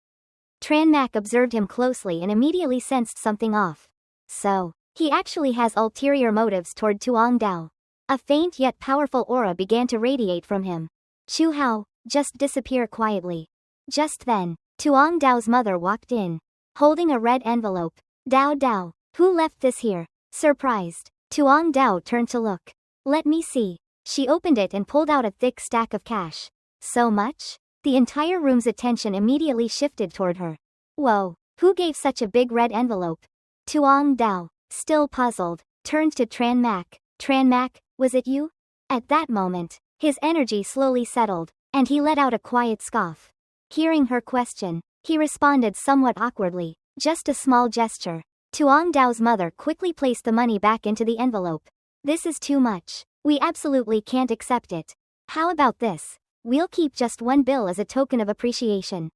Tran Mak observed him closely and immediately sensed something off. So, he actually has ulterior motives toward Tuong Dao. A faint yet powerful aura began to radiate from him. Chu Hao, just disappear quietly. Just then, Tuong Dao's mother walked in, holding a red envelope. Dao, who left this here? Surprised, Tuong Dao turned to look. Let me see. She opened it and pulled out a thick stack of cash. So much? The entire room's attention immediately shifted toward her. Whoa, who gave such a big red envelope? Tuong Dao, still puzzled, turned to Tran Mak. Tran Mak, was it you? At that moment, his energy slowly settled, and he let out a quiet scoff. Hearing her question, he responded somewhat awkwardly, just a small gesture. Tuong Dao's mother quickly placed the money back into the envelope. This is too much. We absolutely can't accept it. How about this? We'll keep just one bill as a token of appreciation.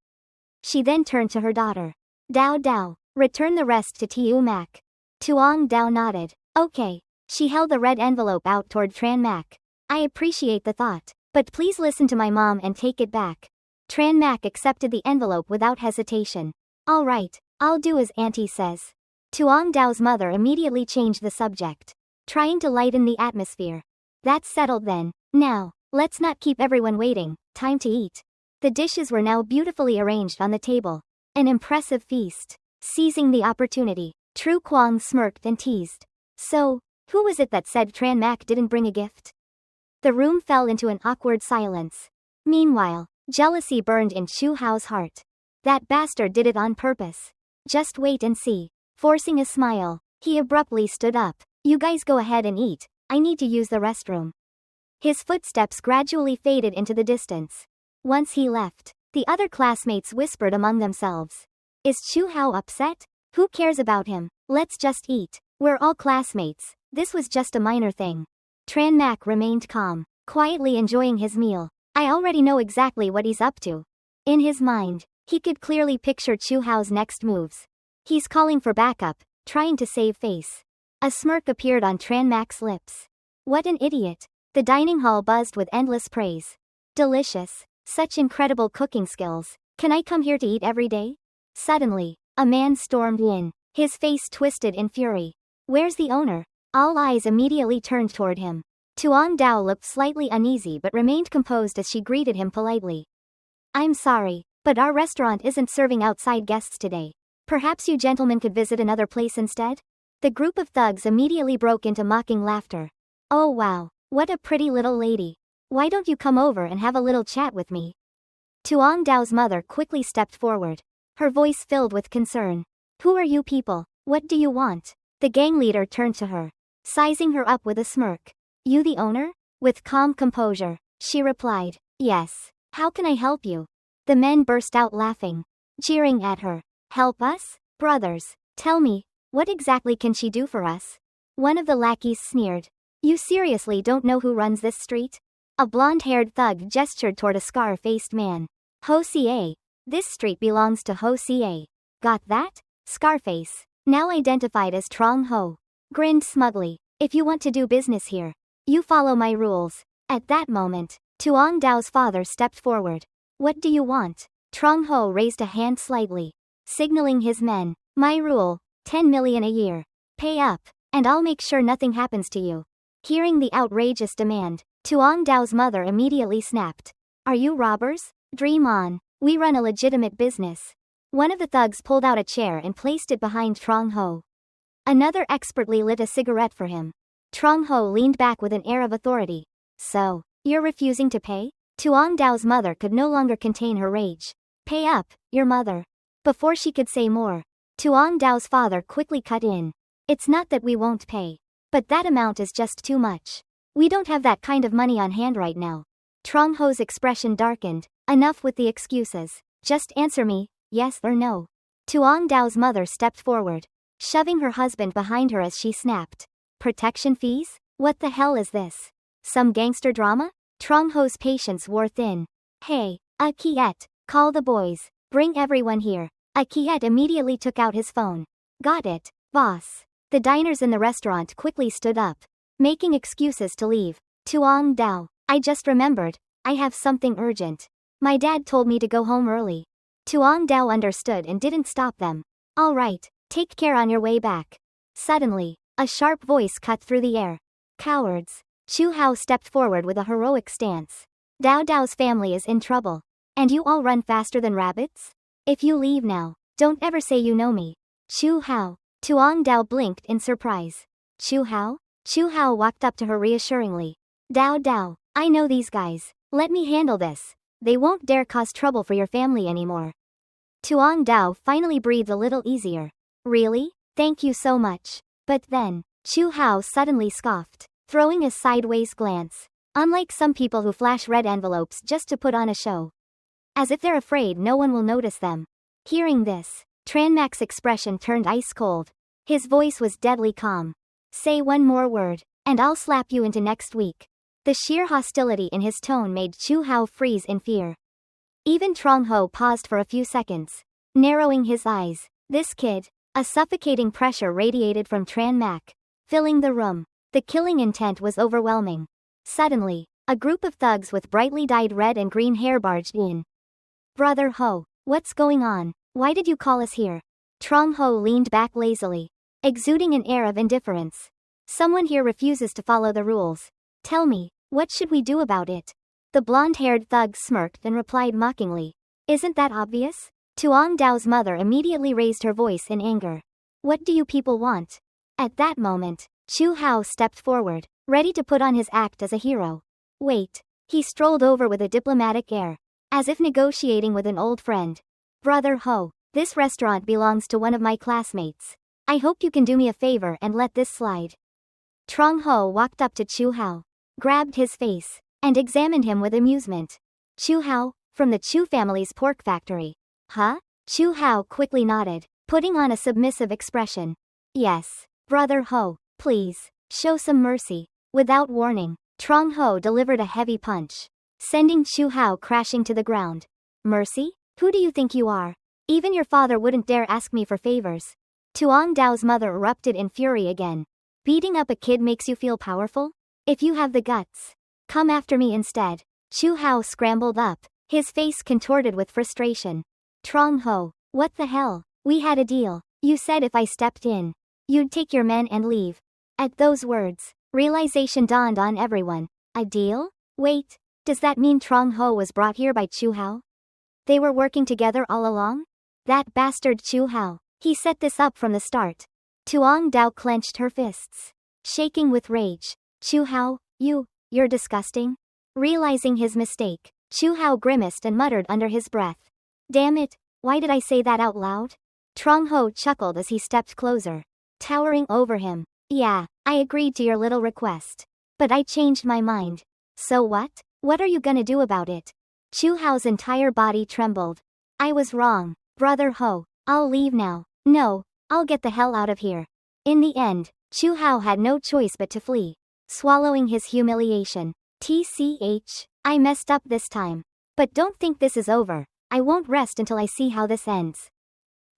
She then turned to her daughter. Dao, return the rest to Tiu Mak. Tuong Dao nodded. Okay. She held the red envelope out toward Tran Mak. I appreciate the thought, but please listen to my mom and take it back. Tran Mak accepted the envelope without hesitation. All right, I'll do as Auntie says. Tuong Dao's mother immediately changed the subject, trying to lighten the atmosphere. That's settled then. Now, let's not keep everyone waiting. Time to eat. The dishes were now beautifully arranged on the table. An impressive feast. Seizing the opportunity, Tru Kwang smirked and teased. So, who was it that said Tran Mak didn't bring a gift? The room fell into an awkward silence. Meanwhile, jealousy burned in Chu Hao's heart. That bastard did it on purpose. Just wait and see. Forcing a smile, he abruptly stood up. You guys go ahead and eat. I need to use the restroom. His footsteps gradually faded into the distance. Once he left, the other classmates whispered among themselves. Is Chu Hao upset? Who cares about him? Let's just eat. We're all classmates. This was just a minor thing. Tran Mak remained calm, quietly enjoying his meal. I already know exactly what he's up to. In his mind, he could clearly picture Chu Hao's next moves. He's calling for backup, trying to save face. A smirk appeared on Tran Mak's lips. What an idiot. The dining hall buzzed with endless praise. Delicious. Such incredible cooking skills. Can I come here to eat every day? Suddenly, a man stormed in, his face twisted in fury. Where's the owner? All eyes immediately turned toward him. Tuong Dao looked slightly uneasy but remained composed as she greeted him politely. I'm sorry, but our restaurant isn't serving outside guests today. Perhaps you gentlemen could visit another place instead? The group of thugs immediately broke into mocking laughter. Oh wow, what a pretty little lady. Why don't you come over and have a little chat with me? Tuong Dao's mother quickly stepped forward, her voice filled with concern. Who are you people? What do you want? The gang leader turned to her, sizing her up with a smirk. You the owner? With calm composure, she replied, yes. How can I help you? The men burst out laughing, jeering at her. Help us? Brothers, tell me, what exactly can she do for us? One of the lackeys sneered. You seriously don't know who runs this street? A blonde-haired thug gestured toward a scar-faced man. Ho Ca. This street belongs to Ho Ca. Got that? Scarface, now identified as Trong Ho, grinned smugly. If you want to do business here, you follow my rules. At that moment, Tuong Dao's father stepped forward. What do you want? Trong Ho raised a hand slightly, signaling his men. My rule, 10 million a year. Pay up, and I'll make sure nothing happens to you. Hearing the outrageous demand, Tuong Dao's mother immediately snapped. Are you robbers? Dream on. We run a legitimate business. One of the thugs pulled out a chair and placed it behind Trong Ho. Another expertly lit a cigarette for him. Trong Ho leaned back with an air of authority. So, you're refusing to pay? Tuong Dao's mother could no longer contain her rage. Pay up, your mother. Before she could say more, Tuong Dao's father quickly cut in. It's not that we won't pay, but that amount is just too much. We don't have that kind of money on hand right now. Trong Ho's expression darkened. Enough with the excuses. Just answer me, yes or no. Tuong Dao's mother stepped forward, shoving her husband behind her as she snapped. Protection fees? What the hell is this? Some gangster drama? Trong Ho's patience wore thin. Hey, Kiet, Call the boys. Bring everyone here. Akiet immediately took out his phone. Got it, boss. The diners in the restaurant quickly stood up, making excuses to leave. Tuong Dao, I just remembered. I have something urgent. My dad told me to go home early. Tuong Dao understood and didn't stop them. All right, take care on your way back. Suddenly, a sharp voice cut through the air. Cowards. Chu Hao stepped forward with a heroic stance. Dao Dao's family is in trouble. And you all run faster than rabbits? If you leave now, don't ever say you know me. Chu Hao. Tuong Dao blinked in surprise. Chu Hao? Chu Hao walked up to her reassuringly. Dao Dao, I know these guys. Let me handle this. They won't dare cause trouble for your family anymore. Tuong Dao finally breathed a little easier. Really? Thank you so much. But then, Chu Hao suddenly scoffed, throwing a sideways glance. Unlike some people who flash red envelopes just to put on a show. As if they're afraid no one will notice them. Hearing this, Tranmak's expression turned ice cold. His voice was deadly calm. Say one more word, and I'll slap you into next week. The sheer hostility in his tone made Chu Hao freeze in fear. Even Trong Ho paused for a few seconds, narrowing his eyes. This kid. A suffocating pressure radiated from Tranmak, filling the room. The killing intent was overwhelming. Suddenly, a group of thugs with brightly dyed red and green hair barged in. Brother Ho, what's going on? Why did you call us here? Trong Ho leaned back lazily, exuding an air of indifference. Someone here refuses to follow the rules. Tell me, what should we do about it? The blonde-haired thug smirked and replied mockingly. Isn't that obvious? Tuong Dao's mother immediately raised her voice in anger. What do you people want? At that moment, Chu Hao stepped forward, ready to put on his act as a hero. Wait. He strolled over with a diplomatic air, as if negotiating with an old friend. Brother Ho, this restaurant belongs to one of my classmates. I hope you can do me a favor and let this slide. Trong Ho walked up to Chu Hao, grabbed his face, and examined him with amusement. Chu Hao, from the Chu family's pork factory. Huh? Chu Hao quickly nodded, putting on a submissive expression. Yes. Brother Ho, please, show some mercy. Without warning, Trong Ho delivered a heavy punch, sending Chu Hao crashing to the ground. Mercy? Who do you think you are? Even your father wouldn't dare ask me for favors. Tuong Dao's mother erupted in fury again. Beating up a kid makes you feel powerful? If you have the guts, come after me instead. Chu Hao scrambled up, his face contorted with frustration. Trong Ho, what the hell? We had a deal. You said if I stepped in, you'd take your men and leave. At those words, realization dawned on everyone. A deal? Wait, does that mean Trong Ho was brought here by Chu Hao? They were working together all along? That bastard Chu Hao. He set this up from the start. Tuong Dao clenched her fists, shaking with rage. Chu Hao, you're disgusting. Realizing his mistake, Chu Hao grimaced and muttered under his breath. Damn it, why did I say that out loud? Trong Ho chuckled as he stepped closer, towering over him. Yeah, I agreed to your little request. But I changed my mind. So what? What are you gonna do about it? Chu Hao's entire body trembled. I was wrong, Brother Ho. I'll leave now. No, I'll get the hell out of here. In the end, Chu Hao had no choice but to flee, swallowing his humiliation. TCH, I messed up this time. But don't think this is over. I won't rest until I see how this ends.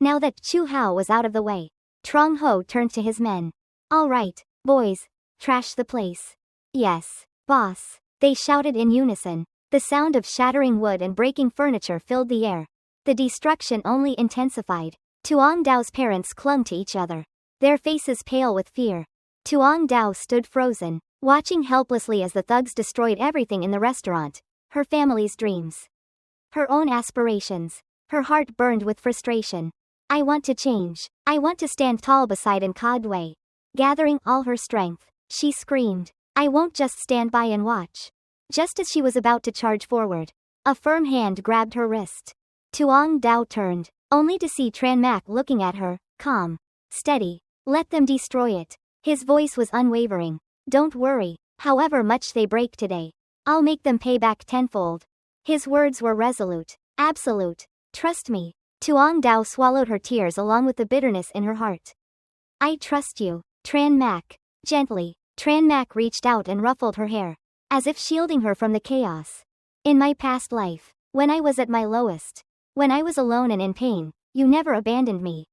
Now that Chu Hao was out of the way, Trong Ho turned to his men. All right, boys, trash the place. Yes, boss, they shouted in unison. The sound of shattering wood and breaking furniture filled the air. The destruction only intensified. Tuong Dao's parents clung to each other, their faces pale with fear. Tuong Dao stood frozen, watching helplessly as the thugs destroyed everything in the restaurant, her family's dreams, her own aspirations. Her heart burned with frustration. I want to change. I want to stand tall beside Nkadwe. Gathering all her strength, she screamed. I won't just stand by and watch. Just as she was about to charge forward, a firm hand grabbed her wrist. Tuong Dao turned, only to see Tranmak looking at her, calm, steady. Let them destroy it. His voice was unwavering. Don't worry, however much they break today, I'll make them pay back tenfold. His words were resolute, absolute. Trust me. Tuong Dao swallowed her tears along with the bitterness in her heart. I trust you, Tranmak. Gently, Tranmak reached out and ruffled her hair, as if shielding her from the chaos. In my past life, When I was at my lowest. When I was alone and in pain, you never abandoned me.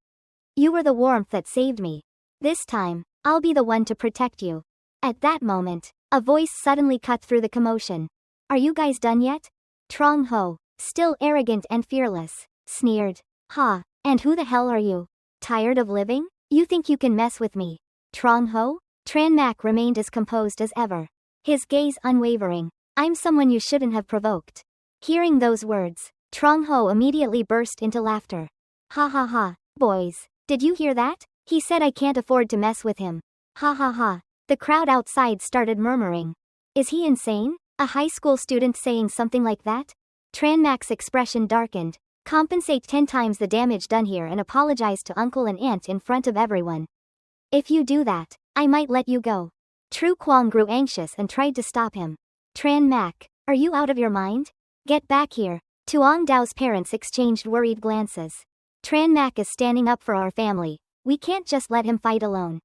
You were the warmth that saved me. This time, I'll be the one to protect you. At that moment, a voice suddenly cut through the commotion. Are you guys done yet? Trong Ho, still arrogant and fearless, sneered. Ha, and who the hell are you? Tired of living? You think you can mess with me? Trong Ho? Tran Mak remained as composed as ever. His gaze unwavering. I'm someone you shouldn't have provoked. Hearing those words, Trong Ho immediately burst into laughter. Ha ha ha, boys, did you hear that? He said I can't afford to mess with him. Ha ha ha. The crowd outside started murmuring. Is he insane? A high school student saying something like that? Tran Mak's expression darkened. Compensate 10 times the damage done here and apologize to uncle and aunt in front of everyone. If you do that, I might let you go. Tru Kwang grew anxious and tried to stop him. Tran Mak, are you out of your mind? Get back here. Tuong Dao's parents exchanged worried glances. Tran Mak is standing up for our family. We can't just let him fight alone.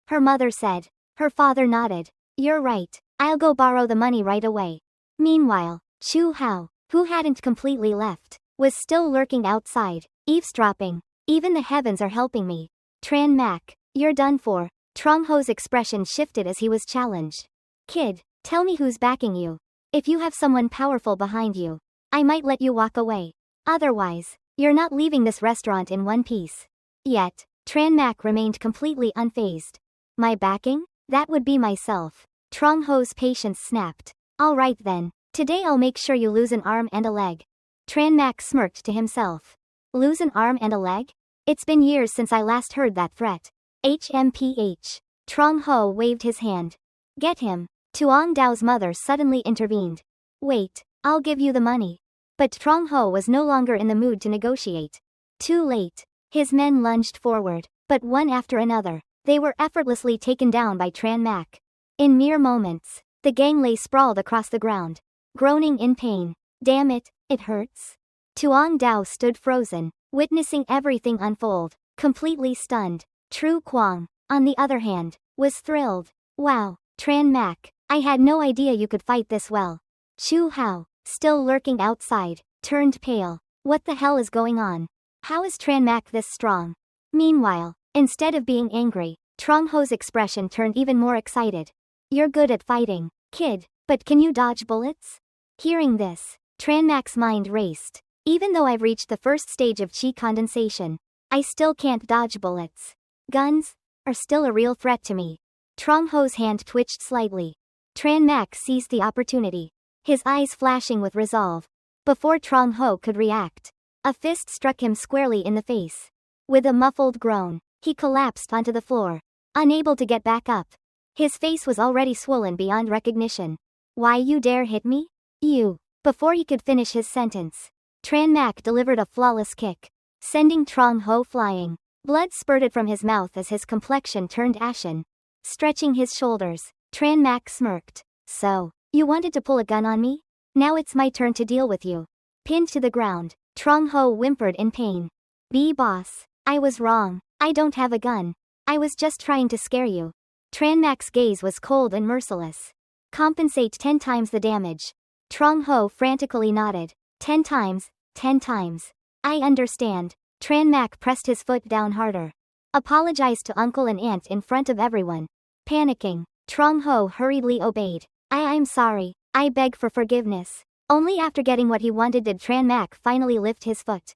Her mother said. Her father nodded. You're right. I'll go borrow the money right away. Meanwhile, Chu Hao, who hadn't completely left, was still lurking outside, eavesdropping. Even the heavens are helping me. Tran Mak, you're done for. Trong Ho's expression shifted as he was challenged. Kid, tell me who's backing you. If you have someone powerful behind you, I might let you walk away. Otherwise, you're not leaving this restaurant in one piece. Yet, Tran Mak remained completely unfazed. My backing? That would be myself. Trong Ho's patience snapped. Alright then, today I'll make sure you lose an arm and a leg. Tran Mak smirked to himself. Lose an arm and a leg? It's been years since I last heard that threat. HMPH. Trong Ho waved his hand. Get him. Tuong Dao's mother suddenly intervened. Wait, I'll give you the money. But Trong Ho was no longer in the mood to negotiate. Too late. His men lunged forward, but one after another, they were effortlessly taken down by Tran Mak. In mere moments, the gang lay sprawled across the ground, groaning in pain. Damn it, it hurts. Tuong Dao stood frozen, witnessing everything unfold, completely stunned. Tru Kwang, on the other hand, was thrilled. Wow, Tran Mak, I had no idea you could fight this well. Chu Hao, still lurking outside, turned pale. What the hell is going on? How is Tran Mak this strong? Meanwhile, instead of being angry, Trong Ho's expression turned even more excited. You're good at fighting, kid, but can you dodge bullets? Hearing this, Tran Mak's mind raced. Even though I've reached the first stage of chi condensation, I still can't dodge bullets. Guns are still a real threat to me. Trong Ho's hand twitched slightly. Tran Mak seized the opportunity, his eyes flashing with resolve. Before Trong Ho could react, a fist struck him squarely in the face. With a muffled groan, he collapsed onto the floor, unable to get back up. His face was already swollen beyond recognition. Why you dare hit me? You. Before he could finish his sentence, Tran Mak delivered a flawless kick, sending Trong Ho flying. Blood spurted from his mouth as his complexion turned ashen. Stretching his shoulders, Tran Mak smirked. So, you wanted to pull a gun on me? Now it's my turn to deal with you. Pinned to the ground, Trong Ho whimpered in pain. Boss, I was wrong. I don't have a gun. I was just trying to scare you. Tran Mak's gaze was cold and merciless. Compensate 10 times the damage. Trong Ho frantically nodded. 10 times, 10 times. I understand. Tran Mak pressed his foot down harder. Apologized to uncle and aunt in front of everyone. Panicking, Trong Ho hurriedly obeyed. I'm sorry. I beg for forgiveness. Only after getting what he wanted did Tran Mak finally lift his foot.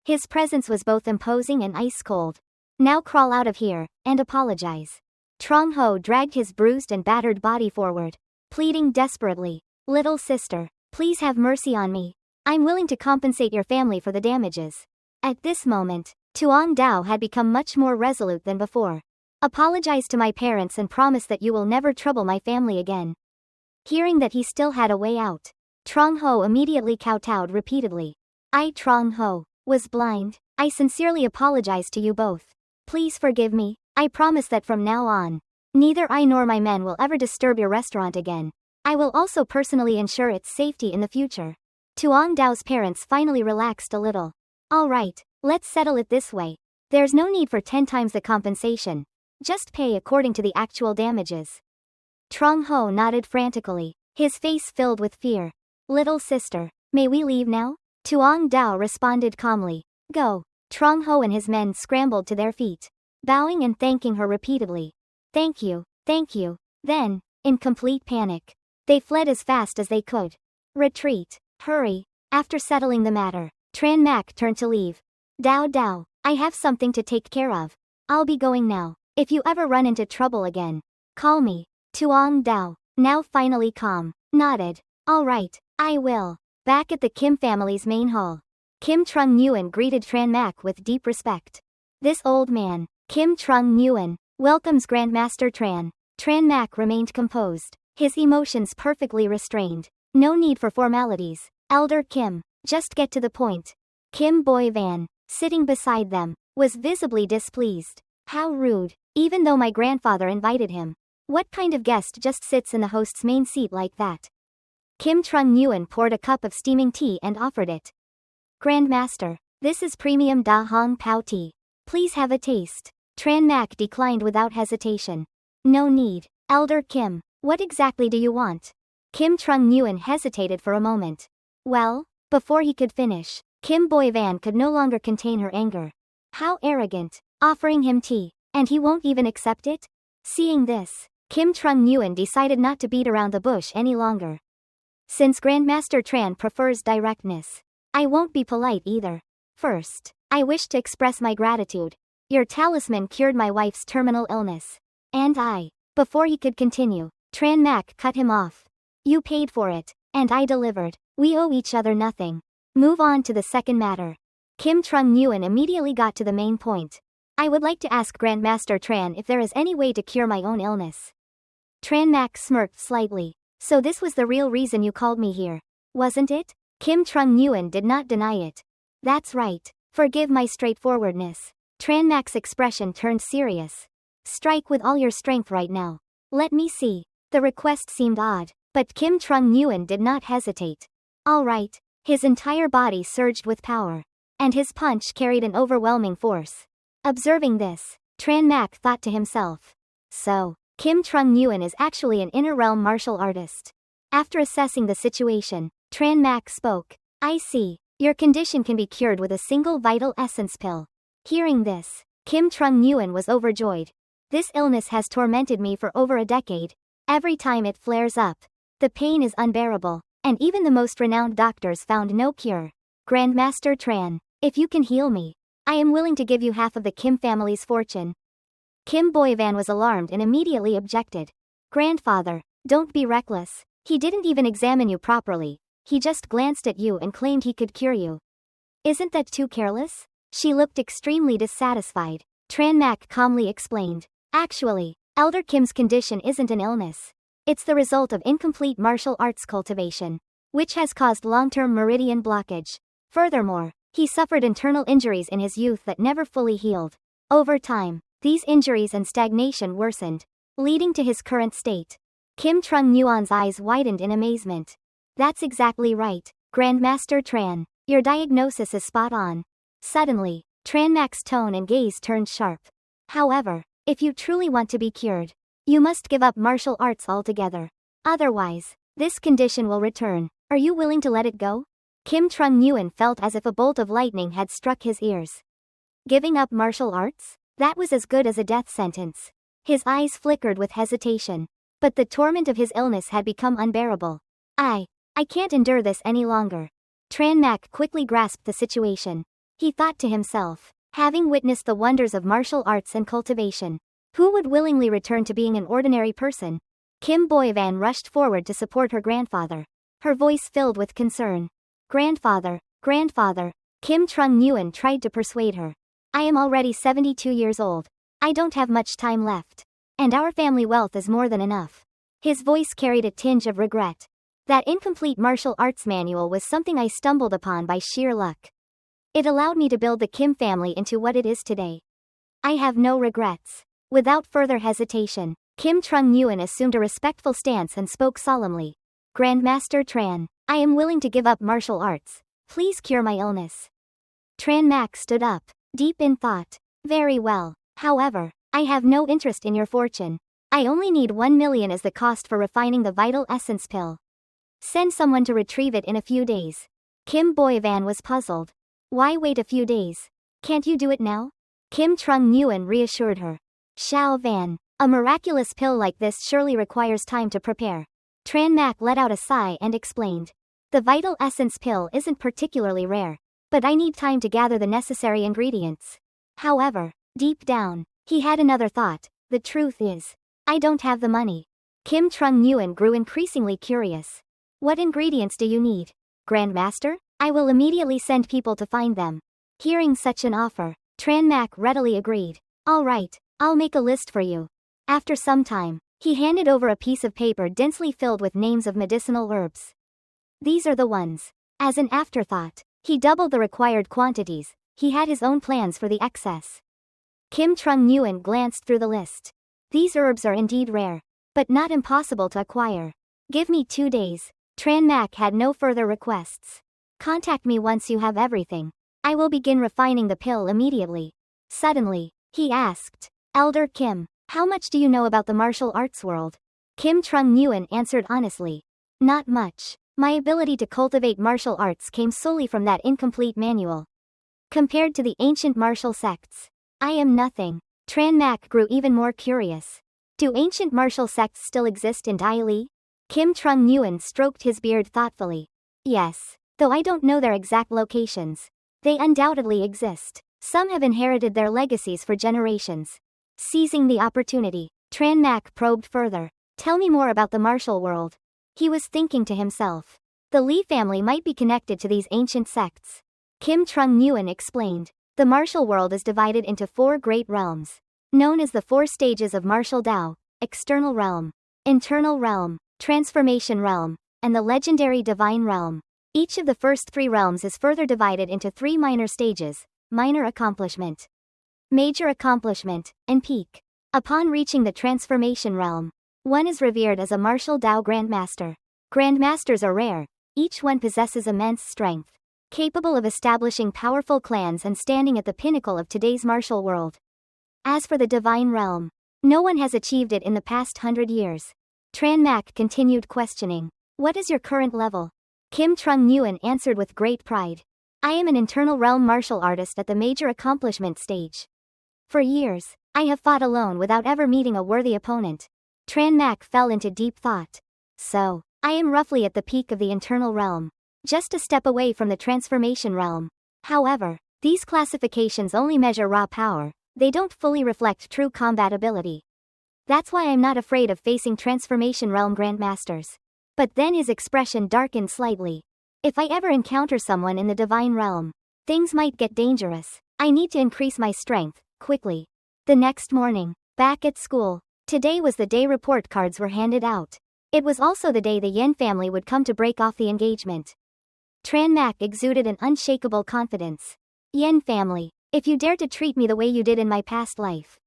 His presence was both imposing and ice cold. Now crawl out of here, and apologize. Trong Ho dragged his bruised and battered body forward, pleading desperately. Little sister, please have mercy on me. I'm willing to compensate your family for the damages. At this moment, Tuong Dao had become much more resolute than before. Apologize to my parents and promise that you will never trouble my family again. Hearing that he still had a way out, Trong Ho immediately kowtowed repeatedly. I, Trong Ho, was blind. I sincerely apologize to you both. Please forgive me. I promise that from now on, neither I nor my men will ever disturb your restaurant again. I will also personally ensure its safety in the future. Tuong Dao's parents finally relaxed a little. Alright, let's settle it this way. There's no need for 10 times the compensation. Just pay according to the actual damages. Trong Ho nodded frantically, his face filled with fear. Little sister, May we leave now? Tuong Dao responded calmly. Go. Trong Ho and his men scrambled to their feet, bowing and thanking her repeatedly. Thank you, thank you. Then, in complete panic, they fled as fast as they could. Retreat. Hurry. After settling the matter, Tran Mak turned to leave. Dao Dao, I have something to take care of. I'll be going now. If you ever run into trouble again, call me. Tuong Dao, now finally calm, nodded. All right, I will. Back at the Kim family's main hall, Kim Trung Nguyen greeted Tran Mak with deep respect. This old man, Kim Trung Nguyen, welcomes Grandmaster Tran. Tran Mak remained composed, his emotions perfectly restrained. No need for formalities. Elder Kim, just get to the point. Kim Boy Van, sitting beside them, was visibly displeased. How rude, even though my grandfather invited him. What kind of guest just sits in the host's main seat like that? Kim Trung Nguyen poured a cup of steaming tea and offered it. Grandmaster, this is premium Da Hong Pao tea. Please have a taste. Tran Mak declined without hesitation. No need. Elder Kim, what exactly do you want? Kim Trung Nguyen hesitated for a moment. Well, before he could finish, Kim Boy Van could no longer contain her anger. How arrogant, offering him tea, and he won't even accept it? Seeing this, Kim Trung Nguyen decided not to beat around the bush any longer. Since Grandmaster Tran prefers directness, I won't be polite either. First, I wish to express my gratitude. Your talisman cured my wife's terminal illness. And before he could continue, Tran Mak cut him off. You paid for it, and I delivered. We owe each other nothing. Move on to the second matter. Kim Trung Nguyen immediately got to the main point. I would like to ask Grandmaster Tran if there is any way to cure my own illness. Tran Mak smirked slightly. So this was the real reason you called me here, wasn't it? Kim Trung Nguyen did not deny it. That's right. Forgive my straightforwardness. Tran Mak's expression turned serious. Strike with all your strength right now. Let me see. The request seemed odd, but Kim Trung Nguyen did not hesitate. All right. His entire body surged with power, and his punch carried an overwhelming force. Observing this, Tran Mak thought to himself. So, Kim Trung Nguyen is actually an inner realm martial artist. After assessing the situation, Tran Mak spoke. I see. Your condition can be cured with a single vital essence pill. Hearing this, Kim Trung Nguyen was overjoyed. This illness has tormented me for over a decade. Every time it flares up, the pain is unbearable, and even the most renowned doctors found no cure. Grandmaster Tran, if you can heal me, I am willing to give you half of the Kim family's fortune. Kim Boy Van was alarmed and immediately objected. Grandfather, don't be reckless. He didn't even examine you properly. He just glanced at you and claimed he could cure you. Isn't that too careless? She looked extremely dissatisfied. Tran Mak calmly explained. Actually, Elder Kim's condition isn't an illness. It's the result of incomplete martial arts cultivation, which has caused long-term meridian blockage. Furthermore, he suffered internal injuries in his youth that never fully healed. Over time, these injuries and stagnation worsened, leading to his current state. Kim Trung Nguyen's eyes widened in amazement. That's exactly right, Grandmaster Tran. Your diagnosis is spot on. Suddenly, Tran Mak's tone and gaze turned sharp. However, if you truly want to be cured, you must give up martial arts altogether. Otherwise, this condition will return. Are you willing to let it go? Kim Trung Nguyen felt as if a bolt of lightning had struck his ears. Giving up martial arts? That was as good as a death sentence. His eyes flickered with hesitation. But the torment of his illness had become unbearable. I can't endure this any longer. Tran Mak quickly grasped the situation. He thought to himself, having witnessed the wonders of martial arts and cultivation, who would willingly return to being an ordinary person? Kim Boy Van rushed forward to support her grandfather, her voice filled with concern. Grandfather, Kim Trung Nguyen tried to persuade her. I am already 72 years old. I don't have much time left. And our family wealth is more than enough. His voice carried a tinge of regret. That incomplete martial arts manual was something I stumbled upon by sheer luck. It allowed me to build the Kim family into what it is today. I have no regrets. Without further hesitation, Kim Trung Nguyen assumed a respectful stance and spoke solemnly. Grandmaster Tran, I am willing to give up martial arts. Please cure my illness. Tran Mak stood up, deep in thought. Very well. However, I have no interest in your fortune. I only need 1 million as the cost for refining the vital essence pill. Send someone to retrieve it in a few days. Kim Boy-van was puzzled. Why wait a few days? Can't you do it now? Kim Trung Nguyen reassured her. Xiao Van, a miraculous pill like this surely requires time to prepare. Tran Mak let out a sigh and explained. The vital essence pill isn't particularly rare, but I need time to gather the necessary ingredients. However, deep down, he had another thought. The truth is, I don't have the money. Kim Trung Nguyen grew increasingly curious. What ingredients do you need? Grandmaster? I will immediately send people to find them. Hearing such an offer, Tran Mak readily agreed. All right, I'll make a list for you. After some time, he handed over a piece of paper densely filled with names of medicinal herbs. These are the ones. As an afterthought, he doubled the required quantities. He had his own plans for the excess. Kim Trung Nguyen glanced through the list. These herbs are indeed rare, but not impossible to acquire. Give me 2 days. Tran Mak had no further requests. Contact me once you have everything. I will begin refining the pill immediately. Suddenly, he asked, Elder Kim, how much do you know about the martial arts world? Kim Trung Nguyen answered honestly. Not much. My ability to cultivate martial arts came solely from that incomplete manual. Compared to the ancient martial sects, I am nothing. Tran Mak grew even more curious. Do ancient martial sects still exist in Dai Li? Kim Trung Nguyen stroked his beard thoughtfully. Yes, though I don't know their exact locations. They undoubtedly exist. Some have inherited their legacies for generations. Seizing the opportunity, Tran Mak probed further. Tell me more about the martial world. He was thinking to himself. The Li family might be connected to these ancient sects. Kim Trung Nguyen explained. The martial world is divided into 4 great realms, known as the 4 stages of martial Dao: external realm, internal realm, transformation realm, and the legendary divine realm. Each of the first 3 realms is further divided into 3 minor stages: minor accomplishment, major accomplishment, and peak. Upon reaching the transformation realm, one is revered as a martial Dao grandmaster. Grandmasters are rare. Each one possesses immense strength, capable of establishing powerful clans and standing at the pinnacle of today's martial world. As for the divine realm, no one has achieved it in the past 100 years. Tran Mak continued questioning. What is your current level? Kim Trung Nguyen answered with great pride. I am an internal realm martial artist at the major accomplishment stage. For years, I have fought alone without ever meeting a worthy opponent. Tran Mak fell into deep thought. So, I am roughly at the peak of the internal realm, just a step away from the transformation realm. However, these classifications only measure raw power. They don't fully reflect true combat ability. That's why I'm not afraid of facing transformation realm grandmasters. But then his expression darkened slightly. If I ever encounter someone in the divine realm, things might get dangerous. I need to increase my strength, quickly. The next morning, back at school, today was the day report cards were handed out. It was also the day the Yen family would come to break off the engagement. Tran Mak exuded an unshakable confidence. Yen family, if you dare to treat me the way you did in my past life,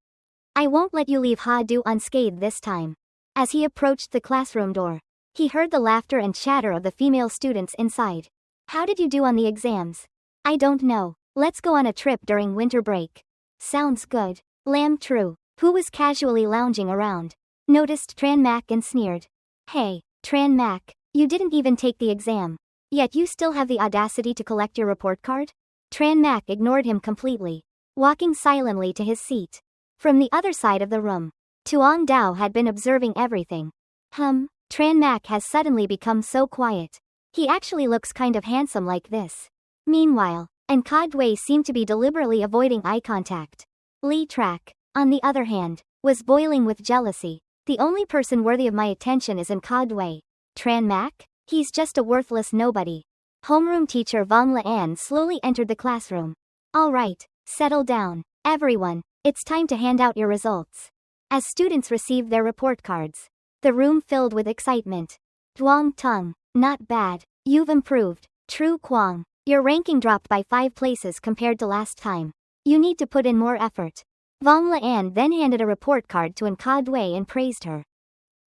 I won't let you leave Ha-Du unscathed this time. As he approached the classroom door, he heard the laughter and chatter of the female students inside. How did you do on the exams? I don't know. Let's go on a trip during winter break. Sounds good. Lam Tru, who was casually lounging around, noticed Tran Mak and sneered. Hey, Tran Mak, you didn't even take the exam. Yet you still have the audacity to collect your report card? Tran Mak ignored him completely, walking silently to his seat. From the other side of the room, Tuong Dao had been observing everything. Tran Mak has suddenly become so quiet. He actually looks kind of handsome like this. Meanwhile, Dui seemed to be deliberately avoiding eye contact. Li Trak, on the other hand, was boiling with jealousy. The only person worthy of my attention is Dui. Tran Mak? He's just a worthless nobody. Homeroom teacher Vong Laan slowly entered the classroom. All right, settle down, everyone. It's time to hand out your results. As students received their report cards, the room filled with excitement. Duong Tung, not bad. You've improved. Tru Quang, your ranking dropped by 5 places compared to last time. You need to put in more effort. Vong Laan then handed a report card to Dui and praised her.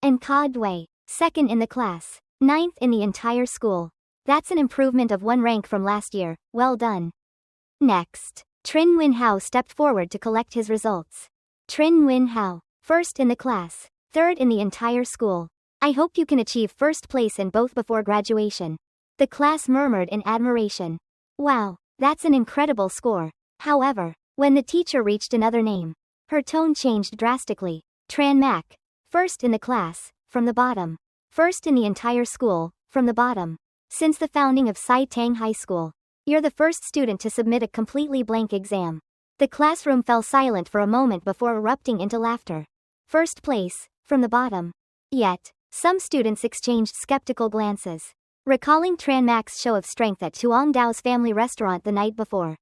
Dui, second in the class, 9th in the entire school. That's an improvement of 1 rank from last year. Well done. Next, Trin Nguyen Hao stepped forward to collect his results. Trin Nguyen Hao, first in the class, 3rd in the entire school. I hope you can achieve first place in both before graduation. The class murmured in admiration. Wow, that's an incredible score. However, when the teacher reached another name, her tone changed drastically. Tran Mak. First in the class, from the bottom. First in the entire school, from the bottom. Since the founding of Sai Tang High School. You're the first student to submit a completely blank exam. The classroom fell silent for a moment before erupting into laughter. First place, from the bottom. Yet, some students exchanged skeptical glances, recalling Tran Mak's show of strength at Tuong Dao's family restaurant the night before.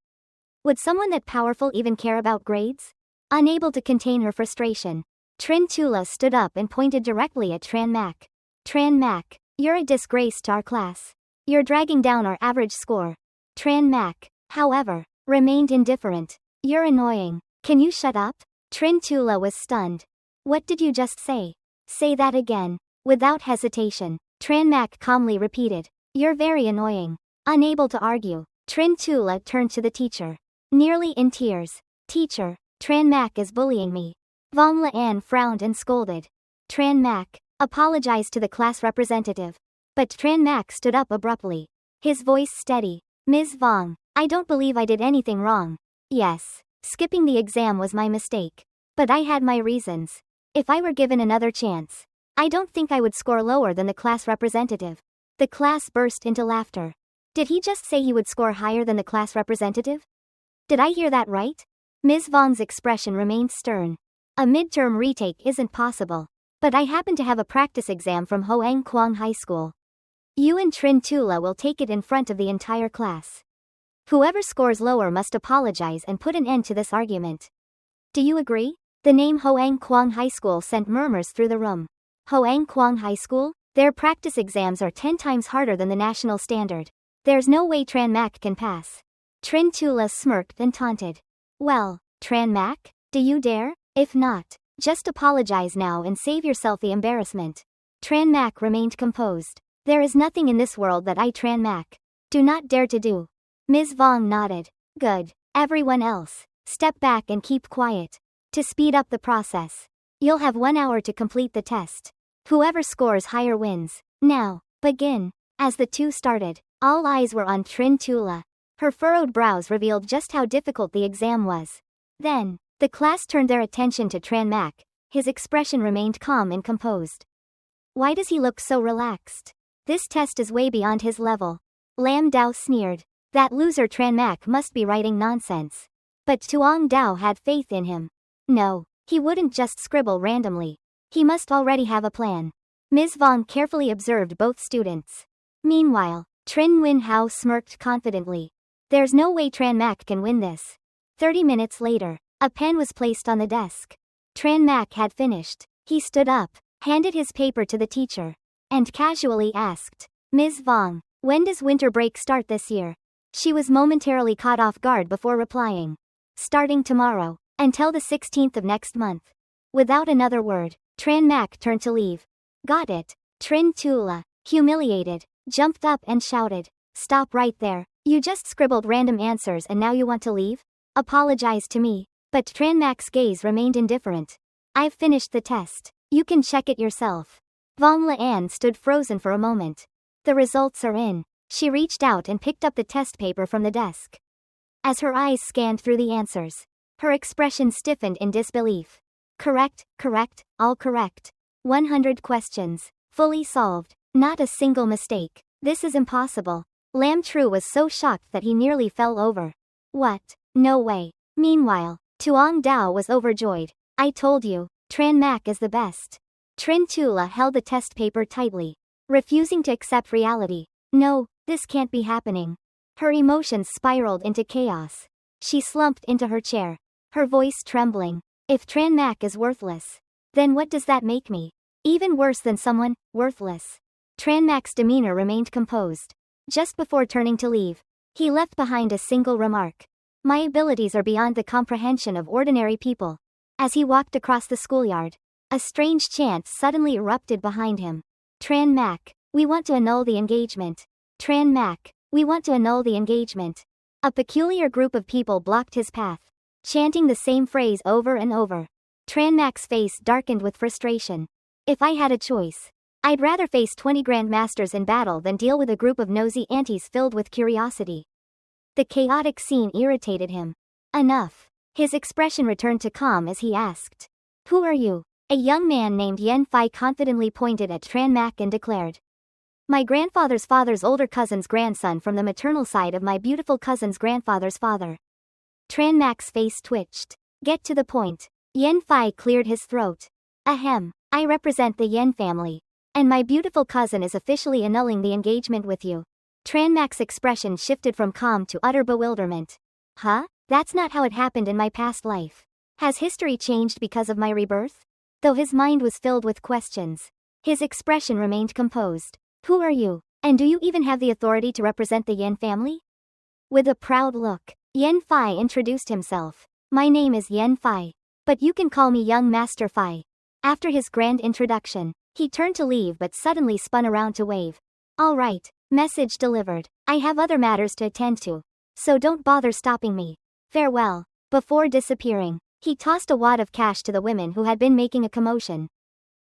Would someone that powerful even care about grades? Unable to contain her frustration, Trin Tula stood up and pointed directly at Tran Mak. Tran Mak, you're a disgrace to our class. You're dragging down our average score. Tran Mak, however, remained indifferent. You're annoying. Can you shut up? Trin Tula was stunned. What did you just say? Say that again. Without hesitation, Tran Mak calmly repeated. You're very annoying. Unable to argue, Trin Tula turned to the teacher. Nearly in tears. Teacher, Tran Mak is bullying me. Vong Laan frowned and scolded. Tran Mak, apologized to the class representative. But Tran Mak stood up abruptly. His voice steady. Ms. Vong, I don't believe I did anything wrong. Yes, skipping the exam was my mistake. But I had my reasons. If I were given another chance, I don't think I would score lower than the class representative. The class burst into laughter. Did he just say he would score higher than the class representative? Did I hear that right? Ms. Vong's expression remained stern. A midterm retake isn't possible. But I happen to have a practice exam from Hoang Quang High School. You and Trin Tula will take it in front of the entire class. Whoever scores lower must apologize and put an end to this argument. Do you agree? The name Hoang Quang High School sent murmurs through the room. Hoang Quang High School? Their practice exams are 10 times harder than the national standard. There's no way Tran Mak can pass. Trin Tula smirked and taunted. Well, Tran Mak, do you dare? If not, just apologize now and save yourself the embarrassment. Tran Mak remained composed. There is nothing in this world that I Tran Mak do not dare to do. Ms. Vong nodded. Good. Everyone else, step back and keep quiet. To speed up the process, you'll have 1 hour to complete the test. Whoever scores higher wins. Now, begin. As the two started, all eyes were on Trin Tula. Her furrowed brows revealed just how difficult the exam was. Then, the class turned their attention to Tran Mak. His expression remained calm and composed. Why does he look so relaxed? This test is way beyond his level. Lam Dao sneered. That loser Tran Mak must be writing nonsense. But Tuong Dao had faith in him. No, he wouldn't just scribble randomly. He must already have a plan. Ms. Vong carefully observed both students. Meanwhile, Trin Nguyen Hao smirked confidently. There's no way Tran Mak can win this. 30 minutes later, a pen was placed on the desk. Tran Mak had finished. He stood up, handed his paper to the teacher, and casually asked, Ms. Vong, when does winter break start this year? She was momentarily caught off guard before replying. Starting tomorrow, until the 16th of next month. Without another word, Tran Mak turned to leave. Got it. Trin Tula, humiliated, jumped up and shouted. Stop right there. You just scribbled random answers and now you want to leave? Apologize to me. But Tran Mak's gaze remained indifferent. I've finished the test. You can check it yourself. Vong Laan stood frozen for a moment. The results are in. She reached out and picked up the test paper from the desk. As her eyes scanned through the answers, her expression stiffened in disbelief. Correct, all correct. 100 questions. Fully solved. Not a single mistake. This is impossible. Lam Tru was so shocked that he nearly fell over. What? No way. Meanwhile, Tuong Dao was overjoyed. I told you, Tran Mak is the best. Trin Tula held the test paper tightly, refusing to accept reality. No, this can't be happening. Her emotions spiraled into chaos. She slumped into her chair, her voice trembling. If Tran Mak is worthless, then what does that make me? Even worse than someone, worthless. Tran Mak's demeanor remained composed. Just before turning to leave, he left behind a single remark. My abilities are beyond the comprehension of ordinary people. As he walked across the schoolyard, a strange chant suddenly erupted behind him. Tran Mak, we want to annul the engagement. Tran Mak, we want to annul the engagement. A peculiar group of people blocked his path, chanting the same phrase over and over. Tran Mak's face darkened with frustration. If I had a choice, I'd rather face 20 grandmasters in battle than deal with a group of nosy aunties filled with curiosity. The chaotic scene irritated him. Enough. His expression returned to calm as he asked. Who are you? A young man named Yen Fai confidently pointed at Tran Mak and declared. My grandfather's father's older cousin's grandson from the maternal side of my beautiful cousin's grandfather's father. Tran Mak's face twitched. Get to the point. Yen Fai cleared his throat. Ahem. I represent the Yen family. And my beautiful cousin is officially annulling the engagement with you. Tran Mak's expression shifted from calm to utter bewilderment. Huh? That's not how it happened in my past life. Has history changed because of my rebirth? Though his mind was filled with questions, his expression remained composed. Who are you? And do you even have the authority to represent the Yen family? With a proud look, Yen Fai introduced himself. My name is Yen Fai. But you can call me Young Master Fai. After his grand introduction, he turned to leave but suddenly spun around to wave. All right, message delivered. I have other matters to attend to. So don't bother stopping me. Farewell. Before disappearing, he tossed a wad of cash to the women who had been making a commotion.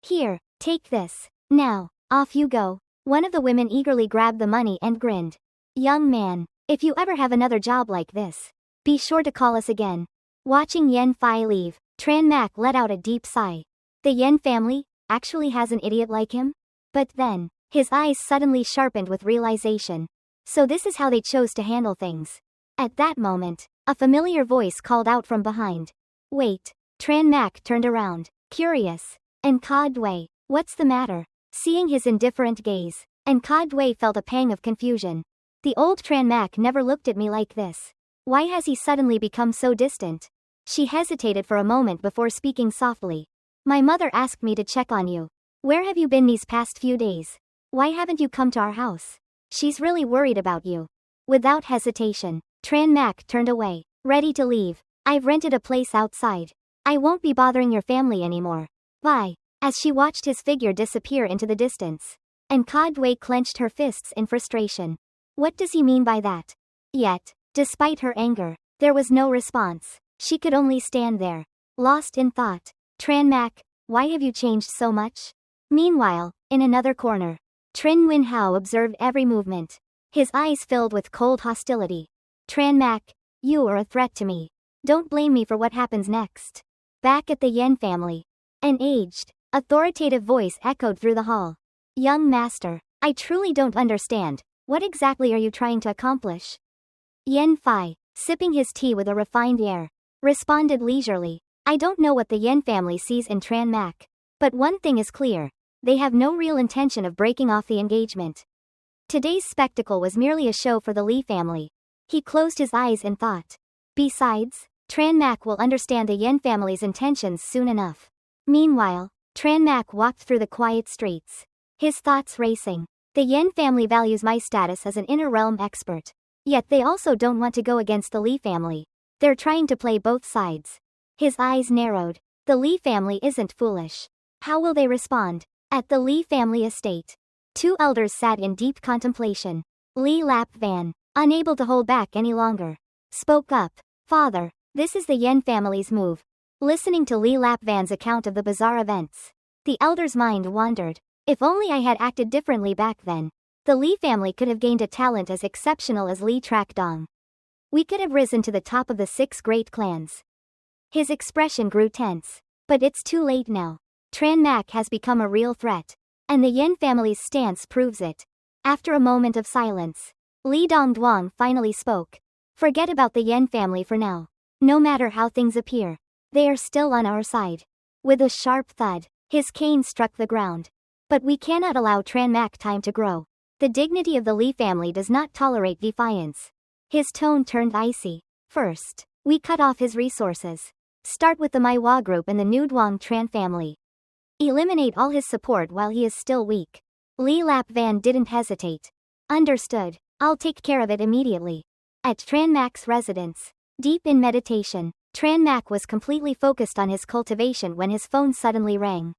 Here, take this. Now, off you go. One of the women eagerly grabbed the money and grinned. Young man, if you ever have another job like this, be sure to call us again. Watching Yen Fai leave, Tran Mak let out a deep sigh. The Yen family actually has an idiot like him? But then, his eyes suddenly sharpened with realization. So this is how they chose to handle things. At that moment, a familiar voice called out from behind. Wait. Tran Mak turned around, curious. Encadway, what's the matter? Seeing his indifferent gaze, Encadway felt a pang of confusion. The old Tran Mak never looked at me like this. Why has he suddenly become so distant? She hesitated for a moment before speaking softly. My mother asked me to check on you. Where have you been these past few days? Why haven't you come to our house? She's really worried about you. Without hesitation, Tran Mak turned away, ready to leave. I've rented a place outside. I won't be bothering your family anymore. Bye. As she watched his figure disappear into the distance, Encadway clenched her fists in frustration. What does he mean by that? Yet, despite her anger, there was no response. She could only stand there, lost in thought. Tran Mak, why have you changed so much? Meanwhile, in another corner, Trin Nguyen Hao observed every movement. His eyes filled with cold hostility. Tran Mak, you are a threat to me. Don't blame me for what happens next. Back at the Yen family, an aged, authoritative voice echoed through the hall. Young master, I truly don't understand. What exactly are you trying to accomplish? Yen Fai, sipping his tea with a refined air, responded leisurely. I don't know what the Yen family sees in Tran Mak. But one thing is clear. They have no real intention of breaking off the engagement. Today's spectacle was merely a show for the Li family. He closed his eyes in thought. Besides, Tran Mak will understand the Yen family's intentions soon enough. Meanwhile, Tran Mak walked through the quiet streets, his thoughts racing. The Yen family values my status as an inner realm expert. Yet they also don't want to go against the Li family. They're trying to play both sides. His eyes narrowed. The Li family isn't foolish. How will they respond? At the Li family estate, two elders sat in deep contemplation. Li Lap Van, unable to hold back any longer, spoke up. Father, this is the Yen family's move. Listening to Li Lap Van's account of the bizarre events, the elder's mind wandered. If only I had acted differently back then. The Li family could have gained a talent as exceptional as Li Trak Dong. We could have risen to the top of the 6 great clans. His expression grew tense. But it's too late now. Tran Mak has become a real threat. And the Yen family's stance proves it. After a moment of silence, Li Dongduang finally spoke. Forget about the Yen family for now. No matter how things appear, they are still on our side. With a sharp thud, his cane struck the ground. But we cannot allow Tran Mak time to grow. The dignity of the Li family does not tolerate defiance. His tone turned icy. First, we cut off his resources. Start with the Manhwa group and the Nudwang Tran family. Eliminate all his support while he is still weak. Li Lap Van didn't hesitate. Understood. I'll take care of it immediately. At Tran Mak's residence, deep in meditation, Tran Mak was completely focused on his cultivation when his phone suddenly rang.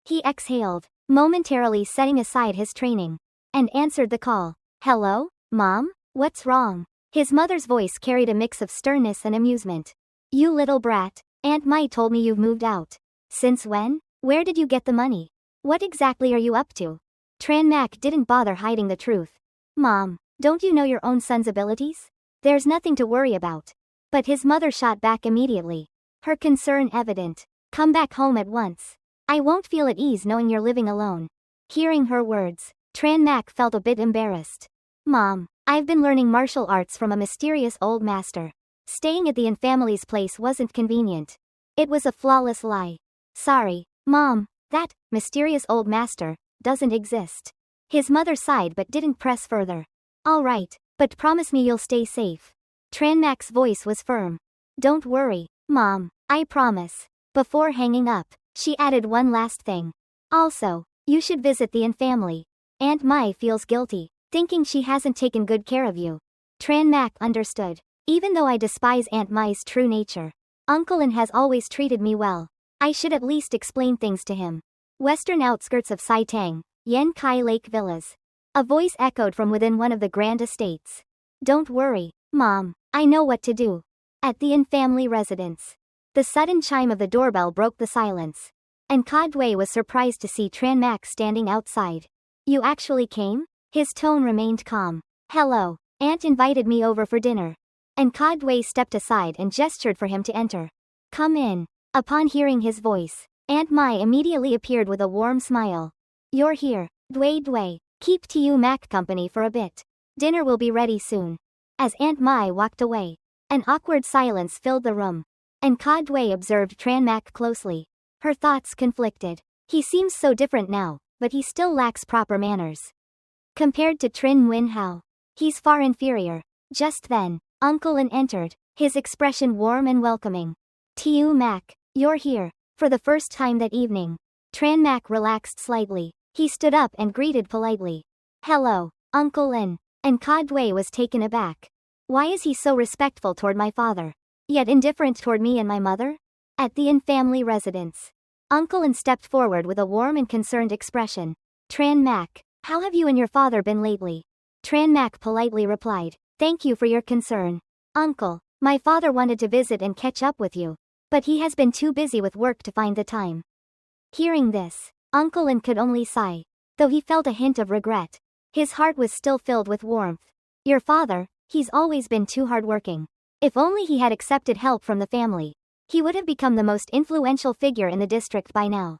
He exhaled, momentarily setting aside his training, and answered the call. Hello, Mom? What's wrong? His mother's voice carried a mix of sternness and amusement. You little brat, Aunt Mai told me you've moved out. Since when? Where did you get the money? What exactly are you up to? Tran Mak didn't bother hiding the truth. Mom, don't you know your own son's abilities? There's nothing to worry about. But his mother shot back immediately. Her concern evident. Come back home at once. I won't feel at ease knowing you're living alone. Hearing her words, Tran Mak felt a bit embarrassed. Mom, I've been learning martial arts from a mysterious old master. Staying at the Yin family's place wasn't convenient. It was a flawless lie. Sorry, Mom, that mysterious old master doesn't exist. His mother sighed but didn't press further. All right, but promise me you'll stay safe. Tran Mak's voice was firm. Don't worry, Mom, I promise. Before hanging up, she added one last thing. Also, you should visit the Yin family. Aunt Mai feels guilty, thinking she hasn't taken good care of you. Tran Mak understood. Even though I despise Aunt Mai's true nature, Uncle Yin has always treated me well. I should at least explain things to him. Western outskirts of Saitang, Yen Kai Lake Villas. A voice echoed from within one of the grand estates. Don't worry, Mom, I know what to do. At the Yin family residence. The sudden chime of the doorbell broke the silence. And Kadwei was surprised to see Tran Mak standing outside. You actually came? His tone remained calm. Hello, Aunt invited me over for dinner. And Kadwei stepped aside and gestured for him to enter. Come in. Upon hearing his voice, Aunt Mai immediately appeared with a warm smile. You're here, Dwei. Keep Tu Mak company for a bit. Dinner will be ready soon. As Aunt Mai walked away, an awkward silence filled the room. And Kadwei observed Tran Mak closely. Her thoughts conflicted. He seems so different now, but he still lacks proper manners. Compared to Trin Nguyen Hao, he's far inferior. Just then, Uncle Yin entered, his expression warm and welcoming. Tu Mak, you're here. For the first time that evening, Tran Mak relaxed slightly. He stood up and greeted politely. Hello, Uncle Yin. And Kadwei was taken aback. Why is he so respectful toward my father, yet indifferent toward me and my mother? At the Yin family residence, Uncle Yin stepped forward with a warm and concerned expression. Tran Mak, how have you and your father been lately? Tran Mak politely replied. Thank you for your concern. Uncle, my father wanted to visit and catch up with you, but he has been too busy with work to find the time. Hearing this, Uncle Yin could only sigh. Though he felt a hint of regret, his heart was still filled with warmth. Your father, he's always been too hardworking. If only he had accepted help from the family, he would have become the most influential figure in the district by now.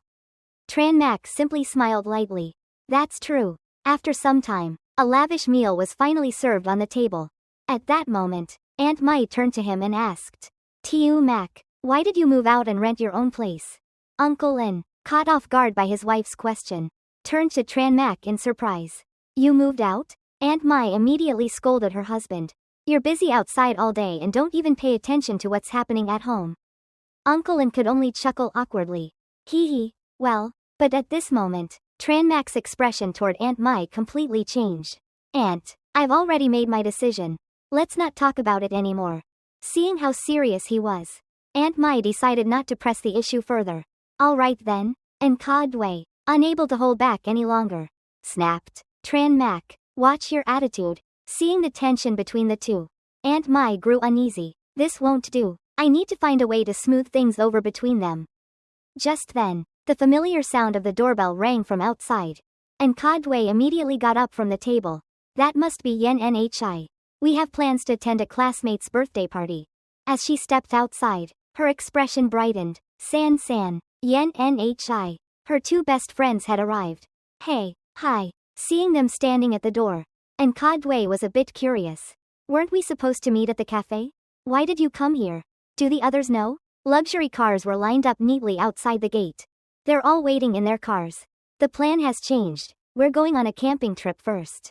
Tran Mak simply smiled lightly. That's true. After some time, a lavish meal was finally served on the table. At that moment, Aunt Mai turned to him and asked, Tu Mak, why did you move out and rent your own place? Uncle Yin, caught off guard by his wife's question, turned to Tran Mak in surprise. You moved out? Aunt Mai immediately scolded her husband. You're busy outside all day and don't even pay attention to what's happening at home. Uncle Yin could only chuckle awkwardly. Well, but at this moment, Tran Mak's expression toward Aunt Mai completely changed. Aunt, I've already made my decision. Let's not talk about it anymore. Seeing how serious he was, Aunt Mai decided not to press the issue further. All right then, and Kadwei, unable to hold back any longer, snapped. Tran Mak, watch your attitude. Seeing the tension between the two, Aunt Mai grew uneasy. This won't do. I need to find a way to smooth things over between them. Just then, the familiar sound of the doorbell rang from outside. And Kadwei immediately got up from the table. That must be Yen Nhi. We have plans to attend a classmate's birthday party. As she stepped outside, her expression brightened. San, Yen Nhi. Her two best friends had arrived. Hey, hi. Seeing them standing at the door, and Kadwei was a bit curious. Weren't we supposed to meet at the cafe? Why did you come here? Do the others know? Luxury cars were lined up neatly outside the gate. They're all waiting in their cars. The plan has changed. We're going on a camping trip first.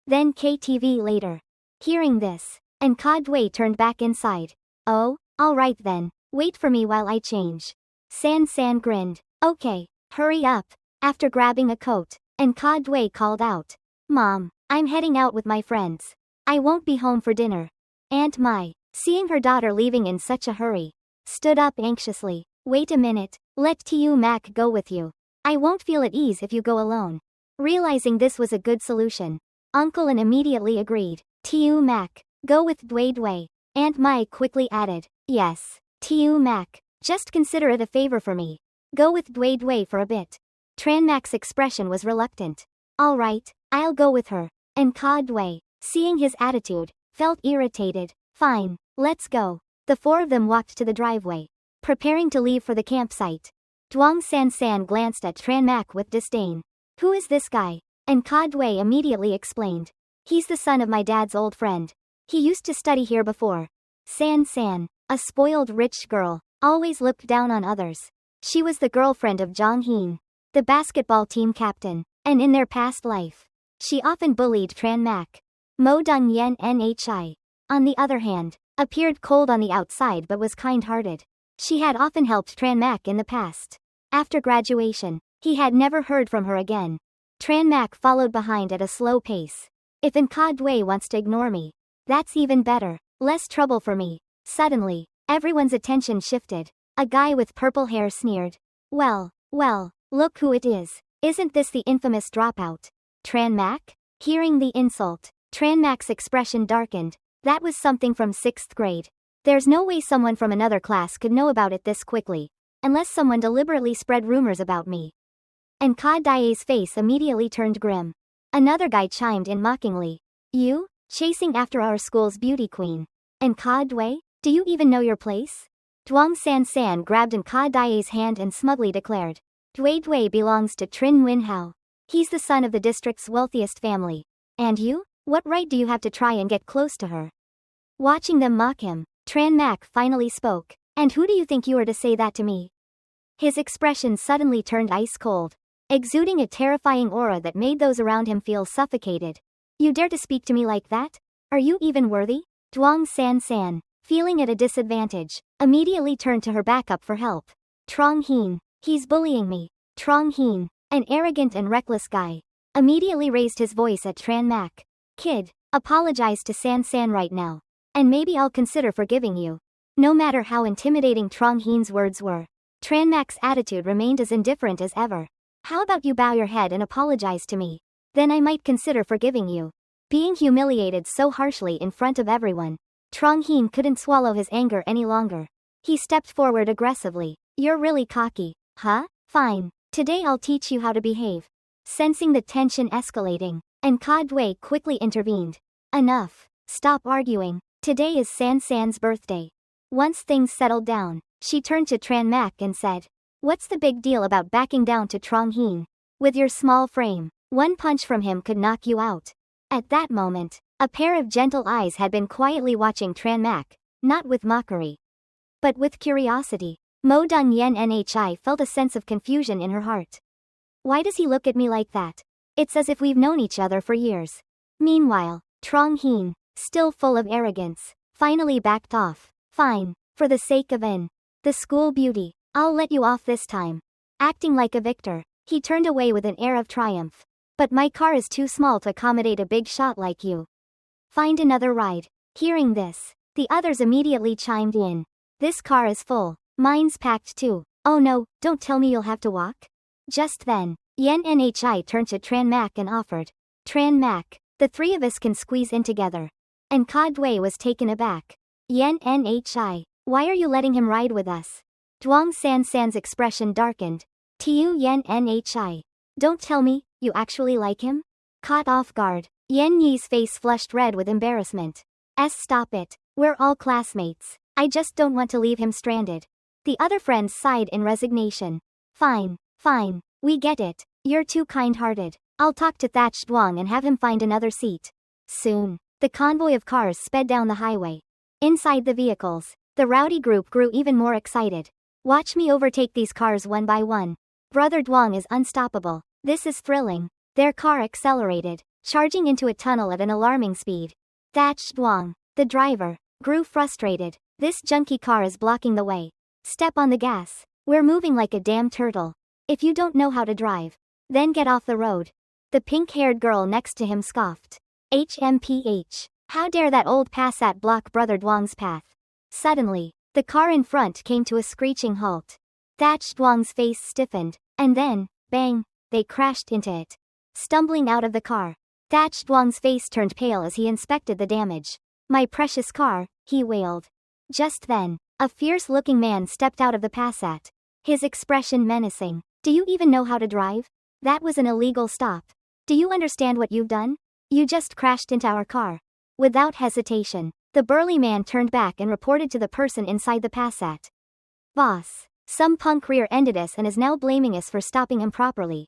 Then KTV later. Hearing this, and Kadwei turned back inside. Oh, all right then. Wait for me while I change. San grinned. Okay, hurry up. After grabbing a coat, and Kadwei called out. Mom, I'm heading out with my friends. I won't be home for dinner. Aunt Mai, seeing her daughter leaving in such a hurry, stood up anxiously. Wait a minute, let Tu Mak go with you. I won't feel at ease if you go alone. Realizing this was a good solution, Uncle Yin immediately agreed. Tu Mak, go with Dwei. Aunt Mai quickly added. Yes, Tu Mak, just consider it a favor for me. Go with Dwei for a bit. Tranmak's expression was reluctant. Alright, I'll go with her. And Kadwei, seeing his attitude, felt irritated. Fine, let's go. The four of them walked to the driveway, preparing to leave for the campsite. Duong San glanced at Tranmak with disdain. Who is this guy? And Kadwei immediately explained. He's the son of my dad's old friend. He used to study here before. San, a spoiled rich girl, always looked down on others. She was the girlfriend of Zhang Hin, the basketball team captain, and in their past life, she often bullied Tranmak. Mo Dung Yen Nhi, on the other hand, appeared cold on the outside but was kind-hearted. She had often helped Tranmak in the past. After graduation, he had never heard from her again. Tranmak followed behind at a slow pace. If Kadwei wants to ignore me, that's even better. Less trouble for me. Suddenly, everyone's attention shifted. A guy with purple hair sneered. Well, look who it is. Isn't this the infamous dropout? Tranmak? Hearing the insult, Tranmak's expression darkened. That was something from 6th grade. There's no way someone from another class could know about it this quickly. Unless someone deliberately spread rumors about me. And Kadai's face immediately turned grim. Another guy chimed in mockingly. You? Chasing after our school's beauty queen. And Kadwei? Do you even know your place? Duong San grabbed Kadai's hand and smugly declared. Dui belongs to Trin Winhao. He's the son of the district's wealthiest family. And you? What right do you have to try and get close to her? Watching them mock him, Tranmak finally spoke. And who do you think you are to say that to me? His expression suddenly turned ice cold, exuding a terrifying aura that made those around him feel suffocated. You dare to speak to me like that? Are you even worthy? Duong San, feeling at a disadvantage, immediately turned to her backup for help. Trong Hin, he's bullying me. Trong Hin, an arrogant and reckless guy, immediately raised his voice at Tranmak. Kid, apologize to San right now. And maybe I'll consider forgiving you. No matter how intimidating Trong Hin's words were, Tranmak's attitude remained as indifferent as ever. How about you bow your head and apologize to me? Then I might consider forgiving you. Being humiliated so harshly in front of everyone, Trong Hin couldn't swallow his anger any longer. He stepped forward aggressively. You're really cocky, huh? Fine. Today I'll teach you how to behave. Sensing the tension escalating, and Kadwei quickly intervened. Enough. Stop arguing. Today is San's birthday. Once things settled down, she turned to Tranmak and said, what's the big deal about backing down to Trong Hin? With your small frame, one punch from him could knock you out. At that moment, a pair of gentle eyes had been quietly watching Tranmak, not with mockery, but with curiosity. Mo Dung Yen Nhi felt a sense of confusion in her heart. Why does he look at me like that? It's as if we've known each other for years. Meanwhile, Trong Hin, still full of arrogance, finally backed off. Fine, for the sake of the school beauty, I'll let you off this time. Acting like a victor, he turned away with an air of triumph. But my car is too small to accommodate a big shot like you. Find another ride. Hearing this, the others immediately chimed in. This car is full. Mine's packed too. Oh no, don't tell me you'll have to walk? Just then, Yen Nhi turned to Tranmak and offered. Tranmak, the three of us can squeeze in together. And Kadwei was taken aback. Yen Nhi, why are you letting him ride with us? Duong San's expression darkened. Tu Yen Nhi. Don't tell me, you actually like him? Caught off guard, Yen Yi's face flushed red with embarrassment. Stop it. We're all classmates. I just don't want to leave him stranded. The other friends sighed in resignation. Fine, we get it. You're too kind-hearted. I'll talk to Thatch Duong and have him find another seat. Soon, the convoy of cars sped down the highway. Inside the vehicles, the rowdy group grew even more excited. Watch me overtake these cars one by one. Brother Duong is unstoppable. This is thrilling. Their car accelerated, charging into a tunnel at an alarming speed. Thatch Duong, the driver, grew frustrated. This junky car is blocking the way. Step on the gas. We're moving like a damn turtle. If you don't know how to drive, then get off the road. The pink-haired girl next to him scoffed. HMPH. How dare that old Passat block Brother Duong's path? Suddenly, the car in front came to a screeching halt. Thatch Duong's face stiffened, and then, bang, they crashed into it. Stumbling out of the car, Thatch Duong's face turned pale as he inspected the damage. My precious car, he wailed. Just then, a fierce-looking man stepped out of the Passat, his expression menacing. Do you even know how to drive? That was an illegal stop. Do you understand what you've done? You just crashed into our car. Without hesitation, the burly man turned back and reported to the person inside the Passat. Boss, some punk rear-ended us and is now blaming us for stopping him properly.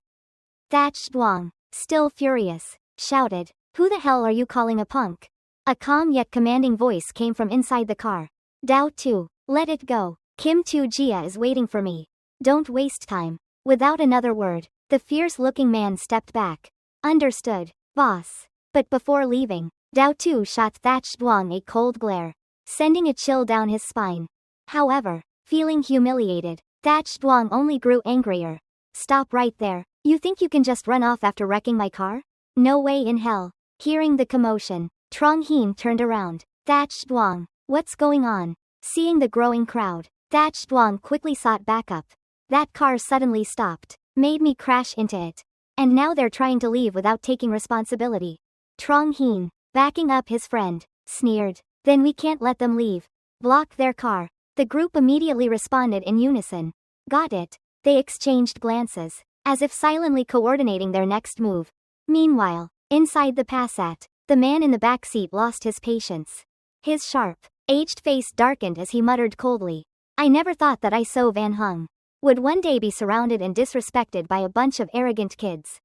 Thatch Duong, still furious, shouted, "Who the hell are you calling a punk?" A calm yet commanding voice came from inside the car. Dao Tu, let it go. Kim Tu Jia is waiting for me. Don't waste time. Without another word, the fierce-looking man stepped back. Understood, boss. But before leaving, Dao Tu shot Thatch Duong a cold glare, sending a chill down his spine. However, feeling humiliated, Thatch Duong only grew angrier. Stop right there. You think you can just run off after wrecking my car? No way in hell. Hearing the commotion, Trong Heen turned around. Thatch Duong, what's going on? Seeing the growing crowd, Thatch Duong quickly sought backup. That car suddenly stopped, made me crash into it. And now they're trying to leave without taking responsibility. Trong Heen, backing up his friend, sneered. Then we can't let them leave. Block their car. The group immediately responded in unison. Got it. They exchanged glances, as if silently coordinating their next move. Meanwhile, inside the Passat, the man in the back seat lost his patience. His sharp, aged face darkened as he muttered coldly. I never thought that I So Van Hung would one day be surrounded and disrespected by a bunch of arrogant kids.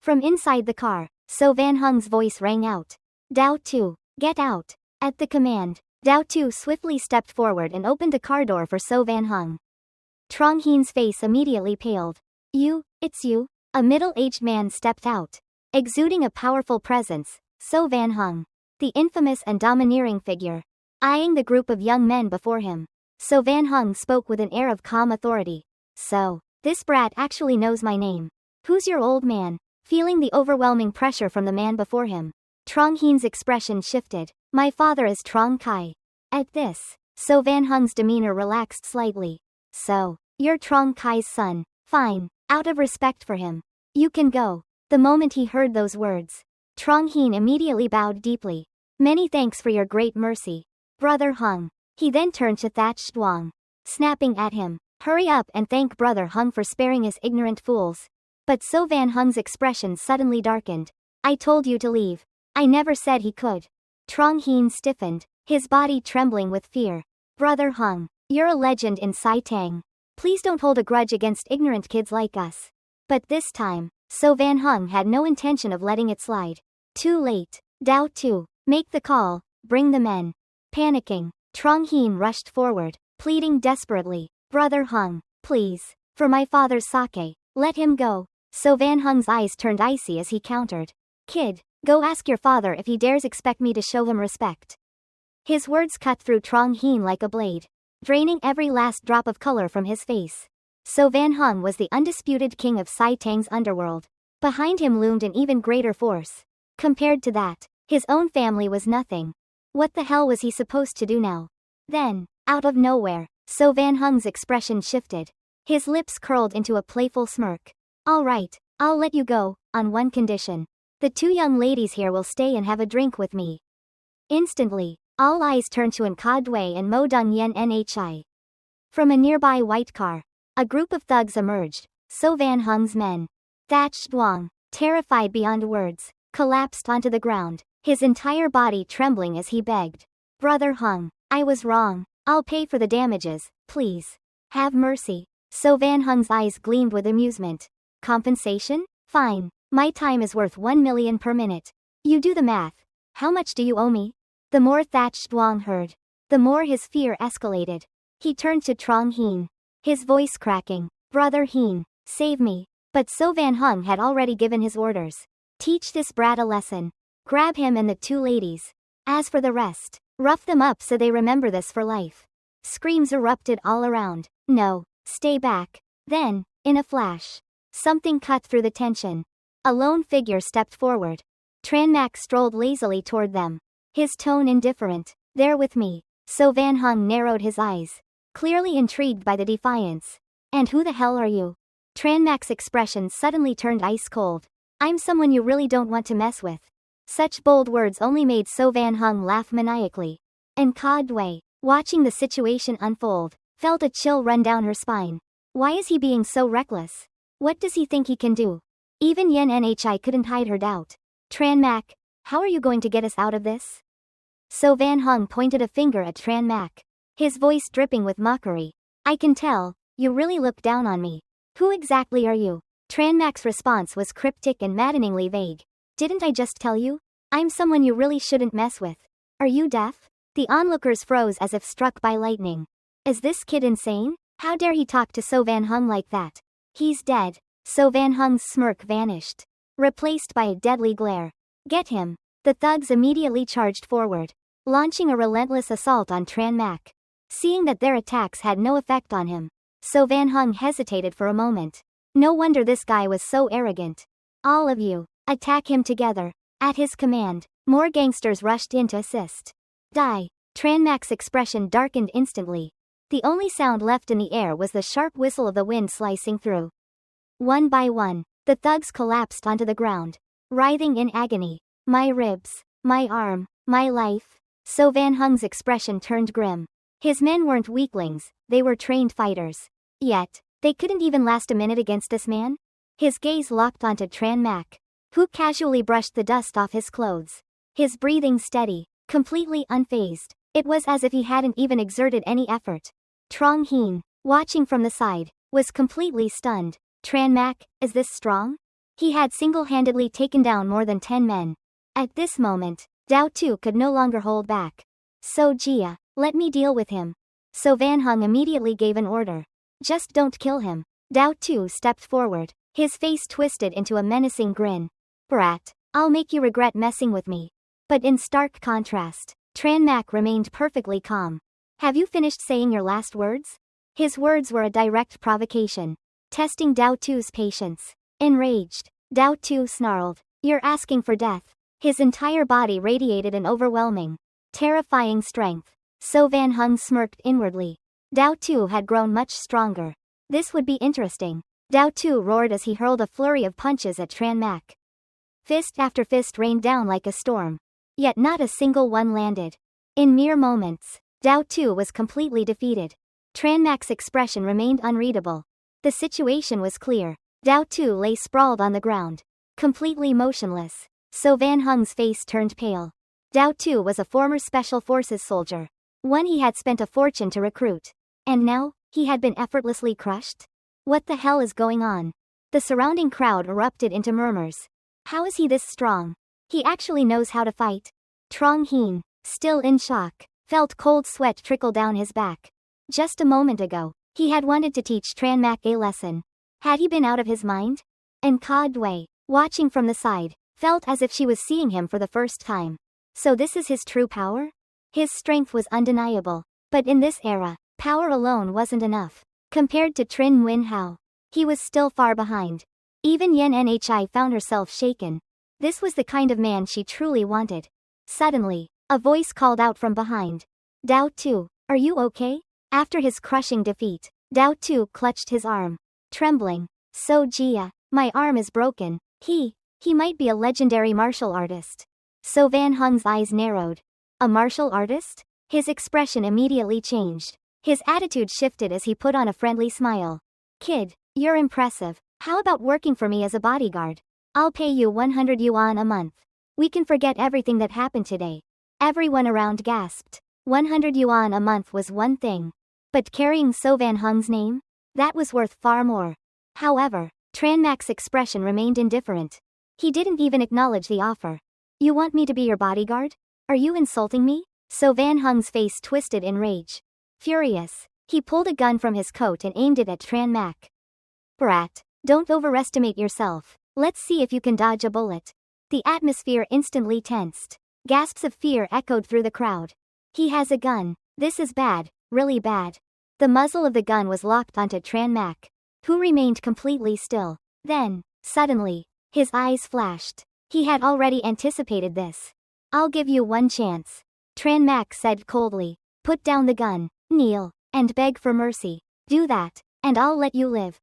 From inside the car, So Van Hung's voice rang out. Dao Tu, get out. At the command, Dao Tu swiftly stepped forward and opened the car door for So Van Hung. Trong Heen's face immediately paled. It's you? A middle-aged man stepped out. Exuding a powerful presence, So Van Hung, the infamous and domineering figure. Eyeing the group of young men before him, So Van Hung spoke with an air of calm authority. So, this brat actually knows my name. Who's your old man? Feeling the overwhelming pressure from the man before him, Trong Heen's expression shifted. My father is Trong Kai. At this, So Van Hung's demeanor relaxed slightly. So, you're Trong Kai's son. Fine, out of respect for him. You can go. The moment he heard those words, Trong Heen immediately bowed deeply. Many thanks for your great mercy, Brother Hung. He then turned to Thatch Duong, snapping at him. Hurry up and thank Brother Hung for sparing his ignorant fools. But So Van Hung's expression suddenly darkened. I told you to leave. I never said he could. Trong Heen stiffened, his body trembling with fear. Brother Hung, you're a legend in Sai Tang. Please don't hold a grudge against ignorant kids like us. But this time, So Van Hung had no intention of letting it slide. Too late. Dao Tu, make the call, bring the men. Panicking, Trong Heen rushed forward, pleading desperately. Brother Hung, please, for my father's sake, let him go. So Van Hung's eyes turned icy as he countered. Kid, go ask your father if he dares expect me to show him respect. His words cut through Trong Heen like a blade, draining every last drop of color from his face. So Van Hung was the undisputed king of Sai Tang's underworld. Behind him loomed an even greater force. Compared to that, his own family was nothing. What the hell was he supposed to do now? Then, out of nowhere, So Van Hung's expression shifted. His lips curled into a playful smirk. All right, I'll let you go, on one condition. The two young ladies here will stay and have a drink with me. Instantly, all eyes turned to Ka Dui and Mo Dong Yen Nhi. From a nearby white car, a group of thugs emerged. So Van Hung's men. Thatch Duong, terrified beyond words, collapsed onto the ground, his entire body trembling as he begged. Brother Hung, I was wrong. I'll pay for the damages, please. Have mercy. So Van Hung's eyes gleamed with amusement. Compensation? Fine. My time is worth 1 million per minute. You do the math. How much do you owe me? The more Thatch Duong heard, the more his fear escalated. He turned to Trong Heen, his voice cracking. Brother Heen, save me. But So Van Hung had already given his orders. Teach this brat a lesson. Grab him and the two ladies. As for the rest, rough them up so they remember this for life. Screams erupted all around. No, stay back. Then, in a flash, something cut through the tension. A lone figure stepped forward. Tranmak strolled lazily toward them, his tone indifferent. There with me. So Van Hung narrowed his eyes, clearly intrigued by the defiance. And who the hell are you? Tranmak's expression suddenly turned ice cold. I'm someone you really don't want to mess with. Such bold words only made So Van Hung laugh maniacally. And Ka Dui, watching the situation unfold, felt a chill run down her spine. Why is he being so reckless? What does he think he can do? Even Yen Nhi couldn't hide her doubt. Tran Mak, how are you going to get us out of this? So Van Hung pointed a finger at Tran Mak, his voice dripping with mockery. I can tell, you really look down on me. Who exactly are you? Tran Mak's response was cryptic and maddeningly vague. Didn't I just tell you? I'm someone you really shouldn't mess with. Are you deaf? The onlookers froze as if struck by lightning. Is this kid insane? How dare he talk to So Van Hung like that? He's dead. So Van Hung's smirk vanished, replaced by a deadly glare. Get him. The thugs immediately charged forward, launching a relentless assault on Tran Mak. Seeing that their attacks had no effect on him, So Van Hung hesitated for a moment. No wonder this guy was so arrogant. All of you, attack him together. At his command, more gangsters rushed in to assist. Die. Tran Mak's expression darkened instantly. The only sound left in the air was the sharp whistle of the wind slicing through. One by one, the thugs collapsed onto the ground, writhing in agony. My ribs, my arm, my life. So Van Hung's expression turned grim. His men weren't weaklings, they were trained fighters. Yet, they couldn't even last a minute against this man? His gaze locked onto Tran Mak, who casually brushed the dust off his clothes. His breathing steady, completely unfazed. It was as if he hadn't even exerted any effort. Trong Heen, watching from the side, was completely stunned. Tran Mak, is this strong? He had single-handedly taken down more than 10 men. At this moment, Dao Tu could no longer hold back. So Jia, let me deal with him. So Van Hung immediately gave an order. Just don't kill him. Dao Tu stepped forward, his face twisted into a menacing grin. Brat, I'll make you regret messing with me. But in stark contrast, Tran Mak remained perfectly calm. Have you finished saying your last words? His words were a direct provocation, testing Dao Tu's patience. Enraged, Dao Tu snarled, you're asking for death. His entire body radiated an overwhelming, terrifying strength. So Van Hung smirked inwardly. Dao Tu had grown much stronger. This would be interesting. Dao Tu roared as he hurled a flurry of punches at Tran Mak. Fist after fist rained down like a storm. Yet not a single one landed. In mere moments, Dao Tu was completely defeated. Tran Mak's expression remained unreadable. The situation was clear. Dao Tu lay sprawled on the ground, completely motionless. So Van Hung's face turned pale. Dao Tu was a former Special Forces soldier, one he had spent a fortune to recruit. And now, he had been effortlessly crushed? What the hell is going on? The surrounding crowd erupted into murmurs. How is he this strong? He actually knows how to fight. Trong Heen, still in shock, felt cold sweat trickle down his back. Just a moment ago, he had wanted to teach Tran Mak a lesson. Had he been out of his mind? And Ka Dui, watching from the side, felt as if she was seeing him for the first time. So this is his true power? His strength was undeniable. But in this era, power alone wasn't enough. Compared to Trin Nguyen Hao, he was still far behind. Even Yen Nhi found herself shaken. This was the kind of man she truly wanted. Suddenly, a voice called out from behind. Dao Tu, are you okay? After his crushing defeat, Dao Tu clutched his arm, trembling. So Jia, my arm is broken. He might be a legendary martial artist. So Van Hung's eyes narrowed. A martial artist? His expression immediately changed. His attitude shifted as he put on a friendly smile. Kid, you're impressive. How about working for me as a bodyguard? I'll pay you 100 yuan a month. We can forget everything that happened today. Everyone around gasped. 100 yuan a month was one thing. But carrying So Van Hung's name? That was worth far more. However, Tran Mak's expression remained indifferent. He didn't even acknowledge the offer. You want me to be your bodyguard? Are you insulting me? So Van Hung's face twisted in rage. Furious, he pulled a gun from his coat and aimed it at Tran Mak. Brat, don't overestimate yourself. Let's see if you can dodge a bullet. The atmosphere instantly tensed. Gasps of fear echoed through the crowd. He has a gun. This is bad, really bad. The muzzle of the gun was locked onto Tran Mak, who remained completely still. Then, suddenly, his eyes flashed. He had already anticipated this. I'll give you one chance. Tran Mak said coldly. Put down the gun, kneel, and beg for mercy. Do that, and I'll let you live.